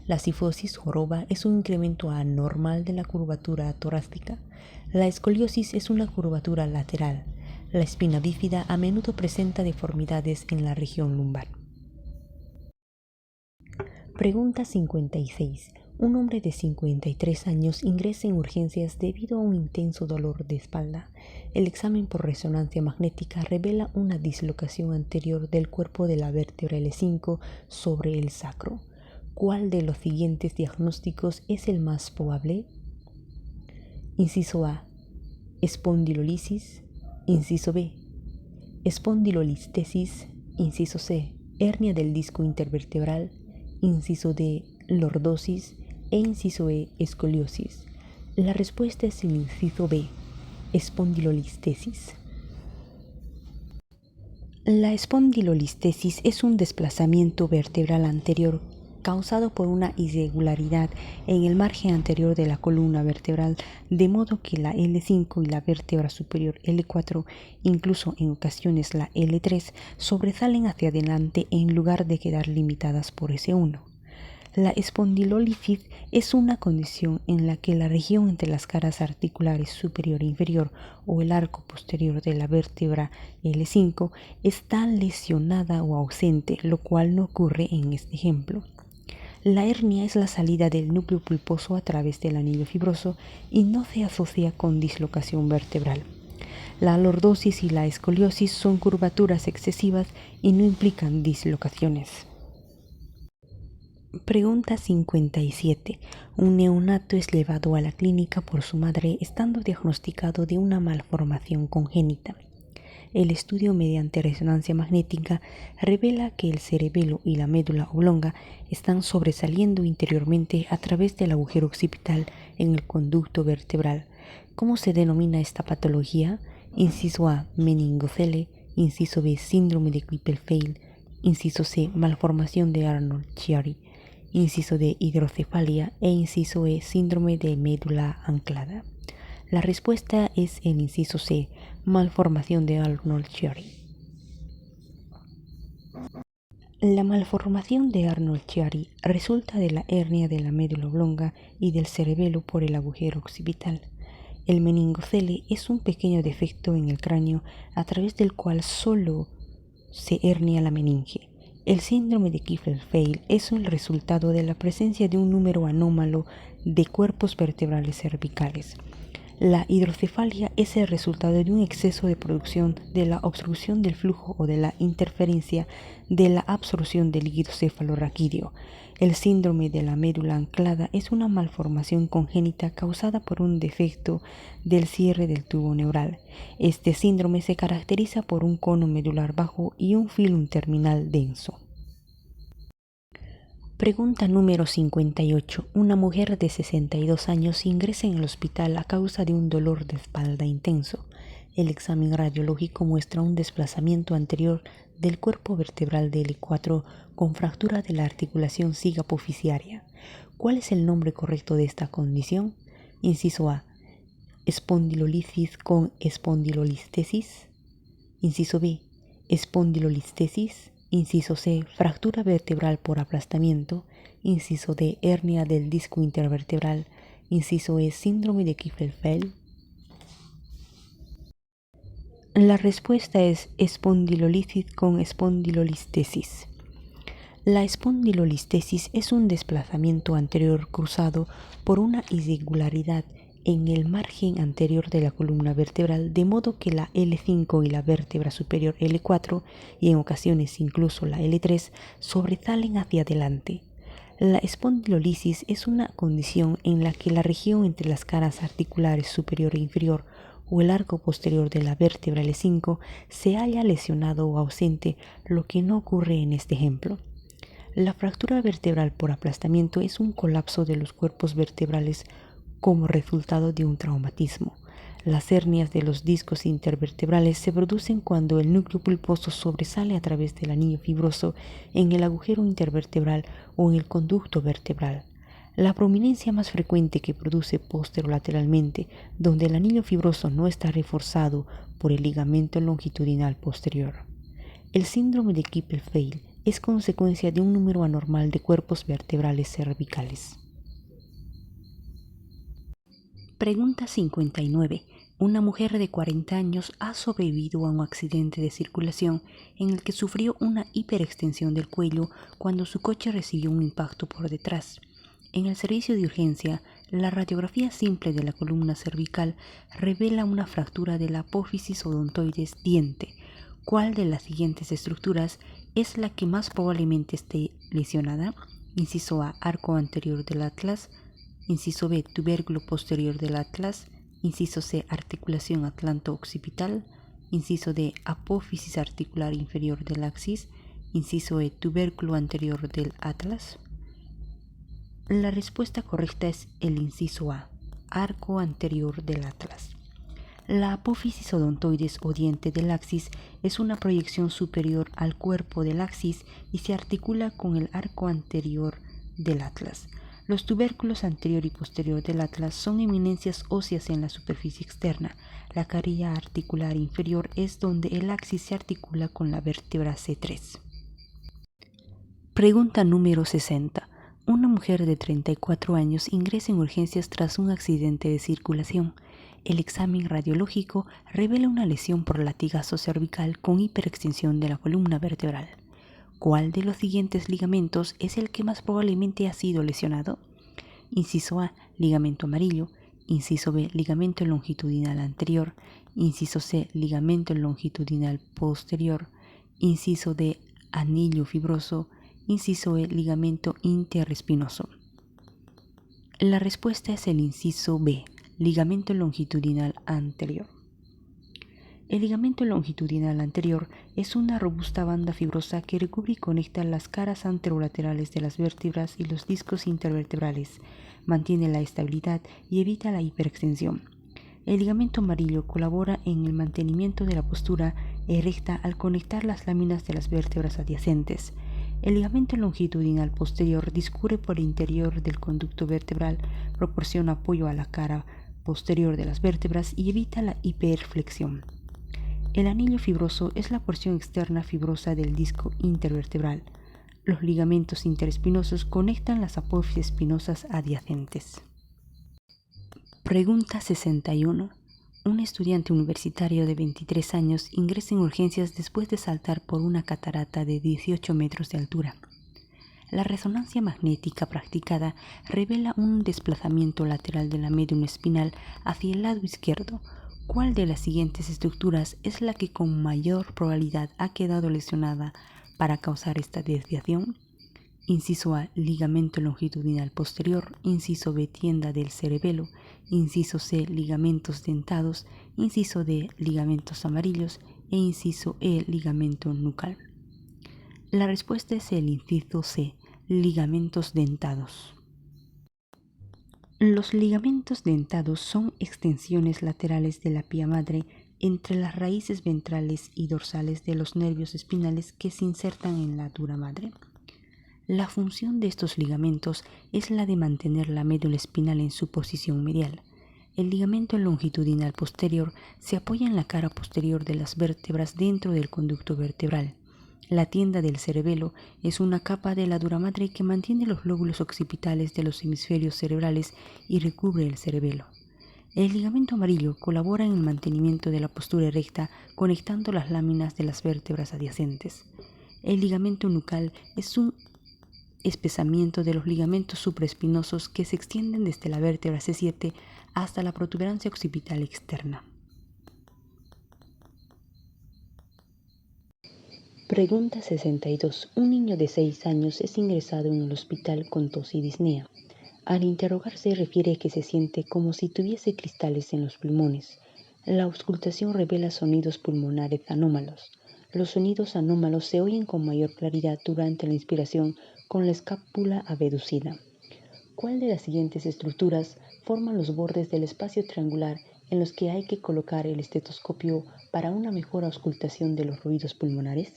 La cifosis joroba es un incremento anormal de la curvatura torácica. La escoliosis es una curvatura lateral. La espina bífida a menudo presenta deformidades en la región lumbar. Pregunta 56. Un hombre de 53 años ingresa en urgencias debido a un intenso dolor de espalda. El examen por resonancia magnética revela una dislocación anterior del cuerpo de la vértebra L5 sobre el sacro. ¿Cuál de los siguientes diagnósticos es el más probable? Inciso A. Espondilolisis. Inciso B. Espondilolistesis. Inciso C. Hernia del disco intervertebral. Inciso D. Lordosis. E inciso E. Escoliosis. La respuesta es el inciso B. Espondilolistesis. La espondilolistesis es un desplazamiento vertebral anterior causado por una irregularidad en el margen anterior de la columna vertebral, de modo que la L5 y la vértebra superior L4, incluso en ocasiones la L3, sobresalen hacia adelante en lugar de quedar limitadas por S1. La espondilolisis es una condición en la que la región entre las caras articulares superior e inferior o el arco posterior de la vértebra L5 está lesionada o ausente, lo cual no ocurre en este ejemplo. La hernia es la salida del núcleo pulposo a través del anillo fibroso y no se asocia con dislocación vertebral. La lordosis y la escoliosis son curvaturas excesivas y no implican dislocaciones. Pregunta 57. Un neonato es llevado a la clínica por su madre estando diagnosticado de una malformación congénita. El estudio mediante resonancia magnética revela que el cerebelo y la médula oblonga están sobresaliendo interiormente a través del agujero occipital en el conducto vertebral. ¿Cómo se denomina esta patología? Inciso A. Meningocele. Inciso B. Síndrome de Klippel-Feil. Inciso C. Malformación de Arnold-Chiari. Inciso D. Hidrocefalia. E inciso E. Síndrome de médula anclada. La respuesta es el inciso C. Malformación de Arnold-Chiari. La malformación de Arnold-Chiari resulta de la hernia de la médula oblonga y del cerebelo por el agujero occipital. El meningocele es un pequeño defecto en el cráneo a través del cual solo se hernia la meninge. El síndrome de Klippel-Feil es el resultado de la presencia de un número anómalo de cuerpos vertebrales cervicales. La hidrocefalia es el resultado de un exceso de producción, de la obstrucción del flujo o de la interferencia de la absorción del líquido cefalorraquídeo. El síndrome de la médula anclada es una malformación congénita causada por un defecto del cierre del tubo neural. Este síndrome se caracteriza por un cono medular bajo y un filum terminal denso. Pregunta número 58. Una mujer de 62 años ingresa en el hospital a causa de un dolor de espalda intenso. El examen radiológico muestra un desplazamiento anterior del cuerpo vertebral de L4 con fractura de la articulación cigapoficiaria. ¿Cuál es el nombre correcto de esta condición? Inciso A. Espondilolisis con espondilolistesis. Inciso B. Espondilolistesis. Inciso C. Fractura vertebral por aplastamiento. Inciso D. Hernia del disco intervertebral. Inciso E. Síndrome de Klippel-Feil. La respuesta es espondilolisis con espondilolistesis. La espondilolistesis es un desplazamiento anterior cruzado por una irregularidad en el margen anterior de la columna vertebral, de modo que la L5 y la vértebra superior L4, y en ocasiones incluso la L3, sobresalen hacia adelante. La espondilolisis es una condición en la que la región entre las caras articulares superior e inferior o el arco posterior de la vértebra L5 se halla lesionado o ausente, lo que no ocurre en este ejemplo. La fractura vertebral por aplastamiento es un colapso de los cuerpos vertebrales como resultado de un traumatismo. Las hernias de los discos intervertebrales se producen cuando el núcleo pulposo sobresale a través del anillo fibroso en el agujero intervertebral o en el conducto vertebral. La prominencia más frecuente que produce posterolateralmente, donde el anillo fibroso no está reforzado por el ligamento longitudinal posterior. El síndrome de Klippel-Feil es consecuencia de un número anormal de cuerpos vertebrales cervicales. Pregunta 59. Una mujer de 40 años ha sobrevivido a un accidente de circulación en el que sufrió una hiperextensión del cuello cuando su coche recibió un impacto por detrás. En el servicio de urgencia, la radiografía simple de la columna cervical revela una fractura de la apófisis odontoides diente. ¿Cuál de las siguientes estructuras es la que más probablemente esté lesionada? Inciso A, arco anterior del atlas. Inciso B, tubérculo posterior del atlas. Inciso C, articulación atlanto-occipital. Inciso D, apófisis articular inferior del axis. Inciso E, tubérculo anterior del atlas. La respuesta correcta es el inciso A, arco anterior del atlas. La apófisis odontoides o diente del axis es una proyección superior al cuerpo del axis y se articula con el arco anterior del atlas. Los tubérculos anterior y posterior del atlas son eminencias óseas en la superficie externa. La carilla articular inferior es donde el axis se articula con la vértebra C3. Pregunta número 60. Una mujer de 34 años ingresa en urgencias tras un accidente de circulación. El examen radiológico revela una lesión por latigazo cervical con hiperextensión de la columna vertebral. ¿Cuál de los siguientes ligamentos es el que más probablemente ha sido lesionado? Inciso A, ligamento amarillo. Inciso B, ligamento longitudinal anterior. Inciso C, ligamento longitudinal posterior. Inciso D, anillo fibroso. Inciso E, ligamento interespinoso. La respuesta es el inciso B, ligamento longitudinal anterior. El ligamento longitudinal anterior es una robusta banda fibrosa que recubre y conecta las caras anterolaterales de las vértebras y los discos intervertebrales, mantiene la estabilidad y evita la hiperextensión. El ligamento amarillo colabora en el mantenimiento de la postura erecta al conectar las láminas de las vértebras adyacentes. El ligamento longitudinal posterior discurre por el interior del conducto vertebral, proporciona apoyo a la cara posterior de las vértebras y evita la hiperflexión. El anillo fibroso es la porción externa fibrosa del disco intervertebral. Los ligamentos interespinosos conectan las apófisis espinosas adyacentes. Pregunta 61. Un estudiante universitario de 23 años ingresa en urgencias después de saltar por una catarata de 18 metros de altura. La resonancia magnética practicada revela un desplazamiento lateral de la médula espinal hacia el lado izquierdo. ¿Cuál de las siguientes estructuras es la que con mayor probabilidad ha quedado lesionada para causar esta desviación? Inciso A, ligamento longitudinal posterior. Inciso B, tienda del cerebelo. Inciso C, ligamentos dentados. Inciso D, ligamentos amarillos. E inciso E, ligamento nucal. La respuesta es el inciso C, ligamentos dentados. Los ligamentos dentados son extensiones laterales de la pía madre entre las raíces ventrales y dorsales de los nervios espinales que se insertan en la dura madre. La función de estos ligamentos es la de mantener la médula espinal en su posición medial. El ligamento longitudinal posterior se apoya en la cara posterior de las vértebras dentro del conducto vertebral. La tienda del cerebelo es una capa de la dura madre que mantiene los lóbulos occipitales de los hemisferios cerebrales y recubre el cerebelo. El ligamento amarillo colabora en el mantenimiento de la postura erecta conectando las láminas de las vértebras adyacentes. El ligamento nucal es un espesamiento de los ligamentos supraespinosos que se extienden desde la vértebra C7 hasta la protuberancia occipital externa. Pregunta 62. Un niño de 6 años es ingresado en el hospital con tos y disnea. Al interrogarse refiere que se siente como si tuviese cristales en los pulmones. La auscultación revela sonidos pulmonares anómalos. Los sonidos anómalos se oyen con mayor claridad durante la inspiración con la escápula abducida. ¿Cuál de las siguientes estructuras forman los bordes del espacio triangular en los que hay que colocar el estetoscopio para una mejor auscultación de los ruidos pulmonares?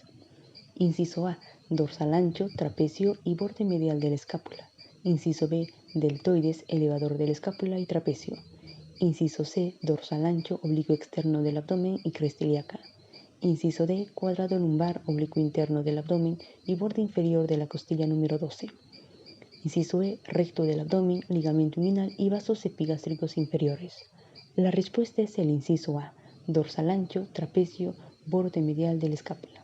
Inciso A, dorsal ancho, trapecio y borde medial de la escápula. Inciso B, deltoides, elevador de la escápula y trapecio. Inciso C, dorsal ancho, oblicuo externo del abdomen y cresta ilíaca. Inciso D, cuadrado lumbar, oblicuo interno del abdomen y borde inferior de la costilla número 12. Inciso E, recto del abdomen, ligamento inguinal y vasos epigástricos inferiores. La respuesta es el inciso A, dorsal ancho, trapecio, borde medial de la escápula.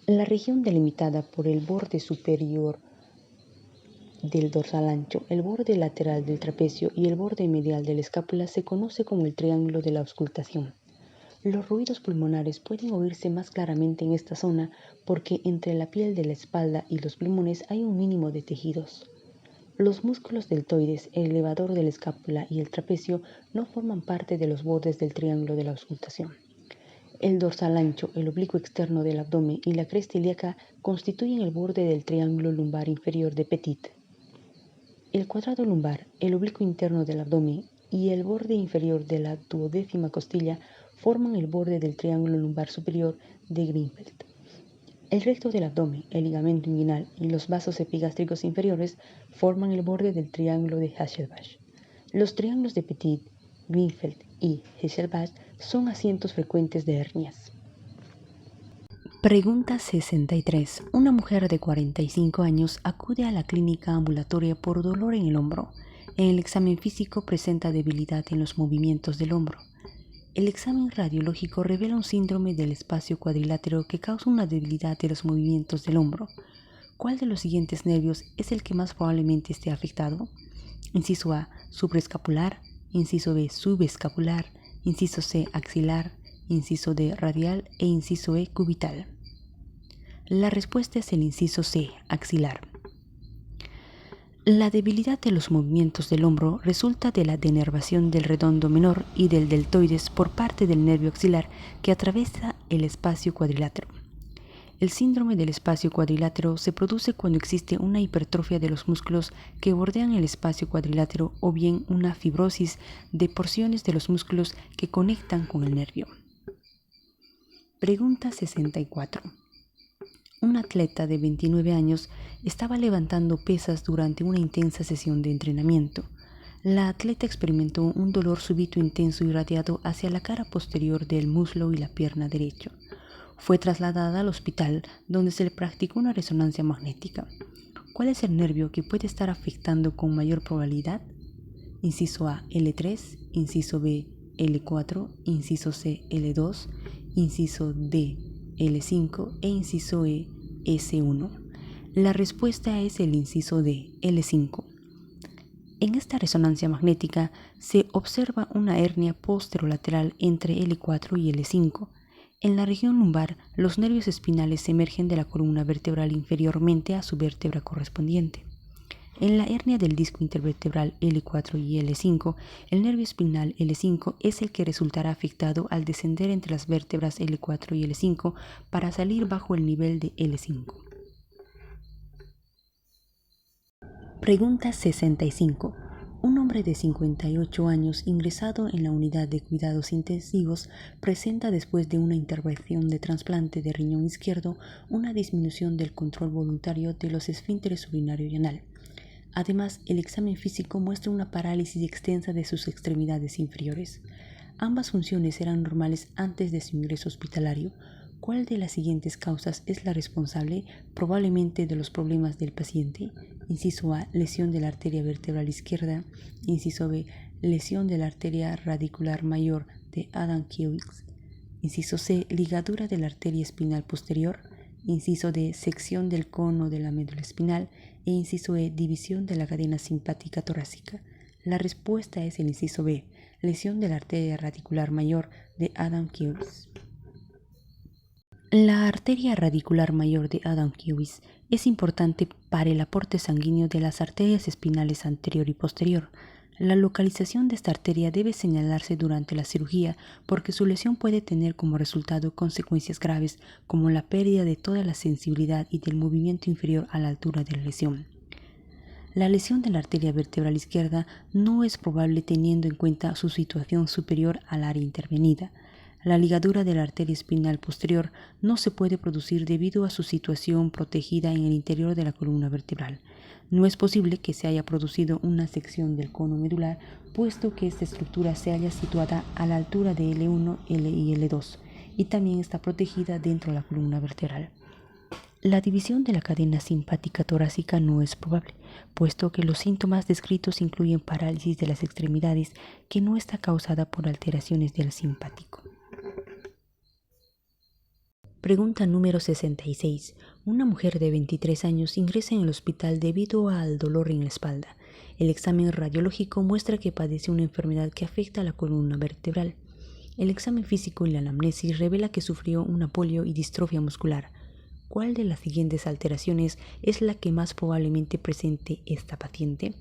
La región delimitada por el borde superior del dorsal ancho, el borde lateral del trapecio y el borde medial de la escápula se conoce como el triángulo de la auscultación. Los ruidos pulmonares pueden oírse más claramente en esta zona porque entre la piel de la espalda y los pulmones hay un mínimo de tejidos. Los músculos deltoides, el elevador de la escápula y el trapecio no forman parte de los bordes del triángulo de la auscultación. El dorsal ancho, el oblicuo externo del abdomen y la cresta ilíaca constituyen el borde del triángulo lumbar inferior de Petit. El cuadrado lumbar, el oblicuo interno del abdomen y el borde inferior de la duodécima costilla forman el borde del triángulo lumbar superior de Greenfeld. El recto del abdomen, el ligamento inguinal y los vasos epigástricos inferiores forman el borde del triángulo de Hasselbalch. Los triángulos de Petit, Greenfeld y Hasselbalch son asientos frecuentes de hernias. Pregunta 63. Una mujer de 45 años acude a la clínica ambulatoria por dolor en el hombro. En el examen físico presenta debilidad en los movimientos del hombro. El examen radiológico revela un síndrome del espacio cuadrilátero que causa una debilidad de los movimientos del hombro. ¿Cuál de los siguientes nervios es el que más probablemente esté afectado? Inciso A, supraescapular. Inciso B, subescapular. Inciso C, axilar. Inciso D, radial e inciso E, cubital. La respuesta es el inciso C, axilar. La debilidad de los movimientos del hombro resulta de la denervación del redondo menor y del deltoides por parte del nervio axilar que atraviesa el espacio cuadrilátero. El síndrome del espacio cuadrilátero se produce cuando existe una hipertrofia de los músculos que bordean el espacio cuadrilátero o bien una fibrosis de porciones de los músculos que conectan con el nervio. Pregunta 64. Un atleta de 29 años estaba levantando pesas durante una intensa sesión de entrenamiento. La atleta experimentó un dolor súbito intenso irradiado hacia la cara posterior del muslo y la pierna derecho. Fue trasladada al hospital donde se le practicó una resonancia magnética. ¿Cuál es el nervio que puede estar afectando con mayor probabilidad? Inciso A, L3, inciso B, L4, inciso C, L2, inciso D, L5 e inciso E, S1. La respuesta es el inciso D, L5. En esta resonancia magnética se observa una hernia posterolateral entre L4 y L5. En la región lumbar, los nervios espinales emergen de la columna vertebral inferiormente a su vértebra correspondiente. En la hernia del disco intervertebral L4 y L5, el nervio espinal L5 es el que resultará afectado al descender entre las vértebras L4 y L5 para salir bajo el nivel de L5. Pregunta 65. Un hombre de 58 años ingresado en la unidad de cuidados intensivos presenta después de una intervención de trasplante de riñón izquierdo una disminución del control voluntario de los esfínteres urinario y anal. Además, el examen físico muestra una parálisis extensa de sus extremidades inferiores. Ambas funciones eran normales antes de su ingreso hospitalario. ¿Cuál de las siguientes causas es la responsable probablemente de los problemas del paciente? Inciso A, lesión de la arteria vertebral izquierda. Inciso B, lesión de la arteria radicular mayor de Adam-Kiewicz. Inciso C, ligadura de la arteria espinal posterior. Inciso D, sección del cono de la médula espinal. E inciso E, división de la cadena simpática torácica. La respuesta es el inciso B, lesión de la arteria radicular mayor de Adam-Kiewicz. La arteria radicular mayor de Adam-Kiewicz es importante para el aporte sanguíneo de las arterias espinales anterior y posterior. La localización de esta arteria debe señalarse durante la cirugía porque su lesión puede tener como resultado consecuencias graves como la pérdida de toda la sensibilidad y del movimiento inferior a la altura de la lesión. La lesión de la arteria vertebral izquierda no es probable teniendo en cuenta su situación superior al área intervenida. La ligadura de la arteria espinal posterior no se puede producir debido a su situación protegida en el interior de la columna vertebral. No es posible que se haya producido una sección del cono medular, puesto que esta estructura se halla situada a la altura de L1, L y L2, y también está protegida dentro de la columna vertebral. La división de la cadena simpática torácica no es probable, puesto que los síntomas descritos incluyen parálisis de las extremidades que no está causada por alteraciones del simpático. Pregunta número 66. Una mujer de 23 años ingresa en el hospital debido al dolor en la espalda. El examen radiológico muestra que padece una enfermedad que afecta a la columna vertebral. El examen físico y la anamnesis revela que sufrió una polio y distrofia muscular. ¿Cuál de las siguientes alteraciones es la que más probablemente presente esta paciente?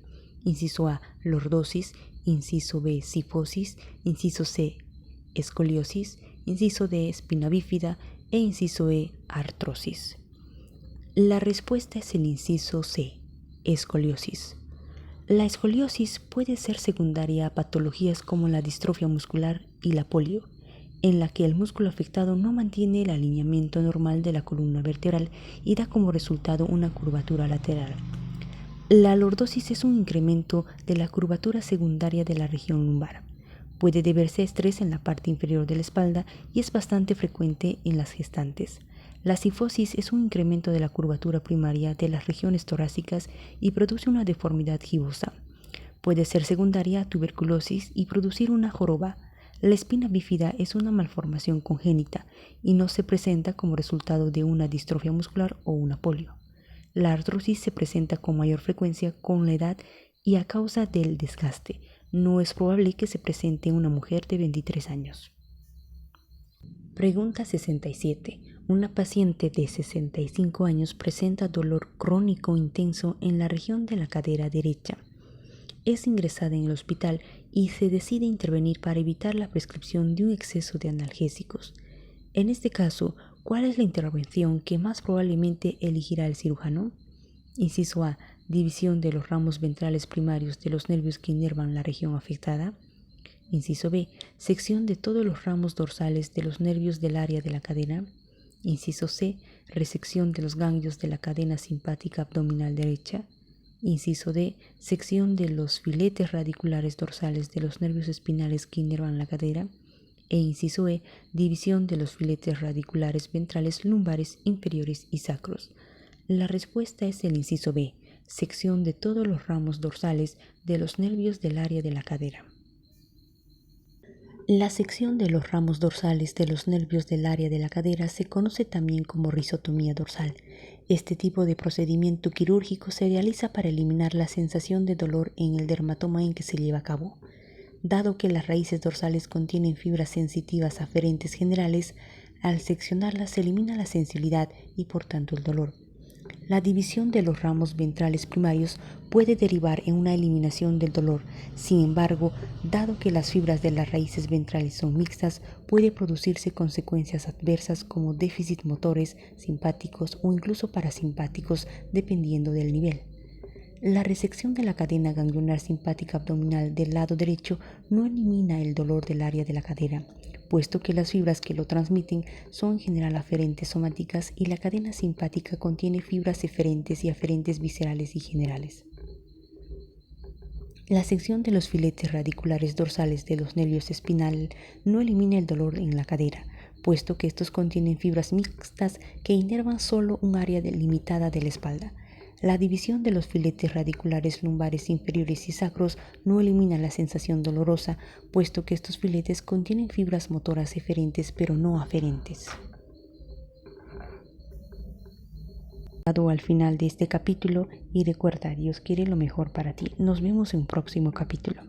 Inciso A, lordosis. Inciso B, cifosis. Inciso C, escoliosis. Inciso D, espina bífida. E inciso E, artrosis. La respuesta es el inciso C, escoliosis. La escoliosis puede ser secundaria a patologías como la distrofia muscular y la polio, en la que el músculo afectado no mantiene el alineamiento normal de la columna vertebral y da como resultado una curvatura lateral. La lordosis es un incremento de la curvatura secundaria de la región lumbar. Puede deberse a estrés en la parte inferior de la espalda y es bastante frecuente en las gestantes. La cifosis es un incremento de la curvatura primaria de las regiones torácicas y produce una deformidad gibosa. Puede ser secundaria a tuberculosis y producir una joroba. La espina bífida es una malformación congénita y no se presenta como resultado de una distrofia muscular o una polio. La artrosis se presenta con mayor frecuencia con la edad y a causa del desgaste. No es probable que se presente en una mujer de 23 años. Pregunta 67. Una paciente de 65 años presenta dolor crónico intenso en la región de la cadera derecha. Es ingresada en el hospital y se decide intervenir para evitar la prescripción de un exceso de analgésicos. En este caso, ¿cuál es la intervención que más probablemente elegirá el cirujano? Inciso A, división de los ramos ventrales primarios de los nervios que inervan la región afectada. Inciso B, sección de todos los ramos dorsales de los nervios del área de la cadera. Inciso C, resección de los ganglios de la cadena simpática abdominal derecha. Inciso D, sección de los filetes radiculares dorsales de los nervios espinales que inervan la cadera. E inciso E, división de los filetes radiculares ventrales lumbares inferiores y sacros. La respuesta es el inciso B, sección de todos los ramos dorsales de los nervios del área de la cadera. La sección de los ramos dorsales de los nervios del área de la cadera se conoce también como rizotomía dorsal. Este tipo de procedimiento quirúrgico se realiza para eliminar la sensación de dolor en el dermatoma en que se lleva a cabo. Dado que las raíces dorsales contienen fibras sensitivas aferentes generales, al seccionarlas se elimina la sensibilidad y por tanto el dolor. La división de los ramos ventrales primarios puede derivar en una eliminación del dolor. Sin embargo, dado que las fibras de las raíces ventrales son mixtas, puede producirse consecuencias adversas como déficit motores, simpáticos o incluso parasimpáticos, dependiendo del nivel. La resección de la cadena ganglionar simpática abdominal del lado derecho no elimina el dolor del área de la cadera, puesto que las fibras que lo transmiten son en general aferentes somáticas y la cadena simpática contiene fibras eferentes y aferentes viscerales y generales. La sección de los filetes radiculares dorsales de los nervios espinal no elimina el dolor en la cadera, puesto que estos contienen fibras mixtas que inervan solo un área delimitada de la espalda. La división de los filetes radiculares lumbares inferiores y sacros no elimina la sensación dolorosa, puesto que estos filetes contienen fibras motoras eferentes pero no aferentes. Al final de este capítulo y recuerda, Dios quiere lo mejor para ti. Nos vemos en un próximo capítulo.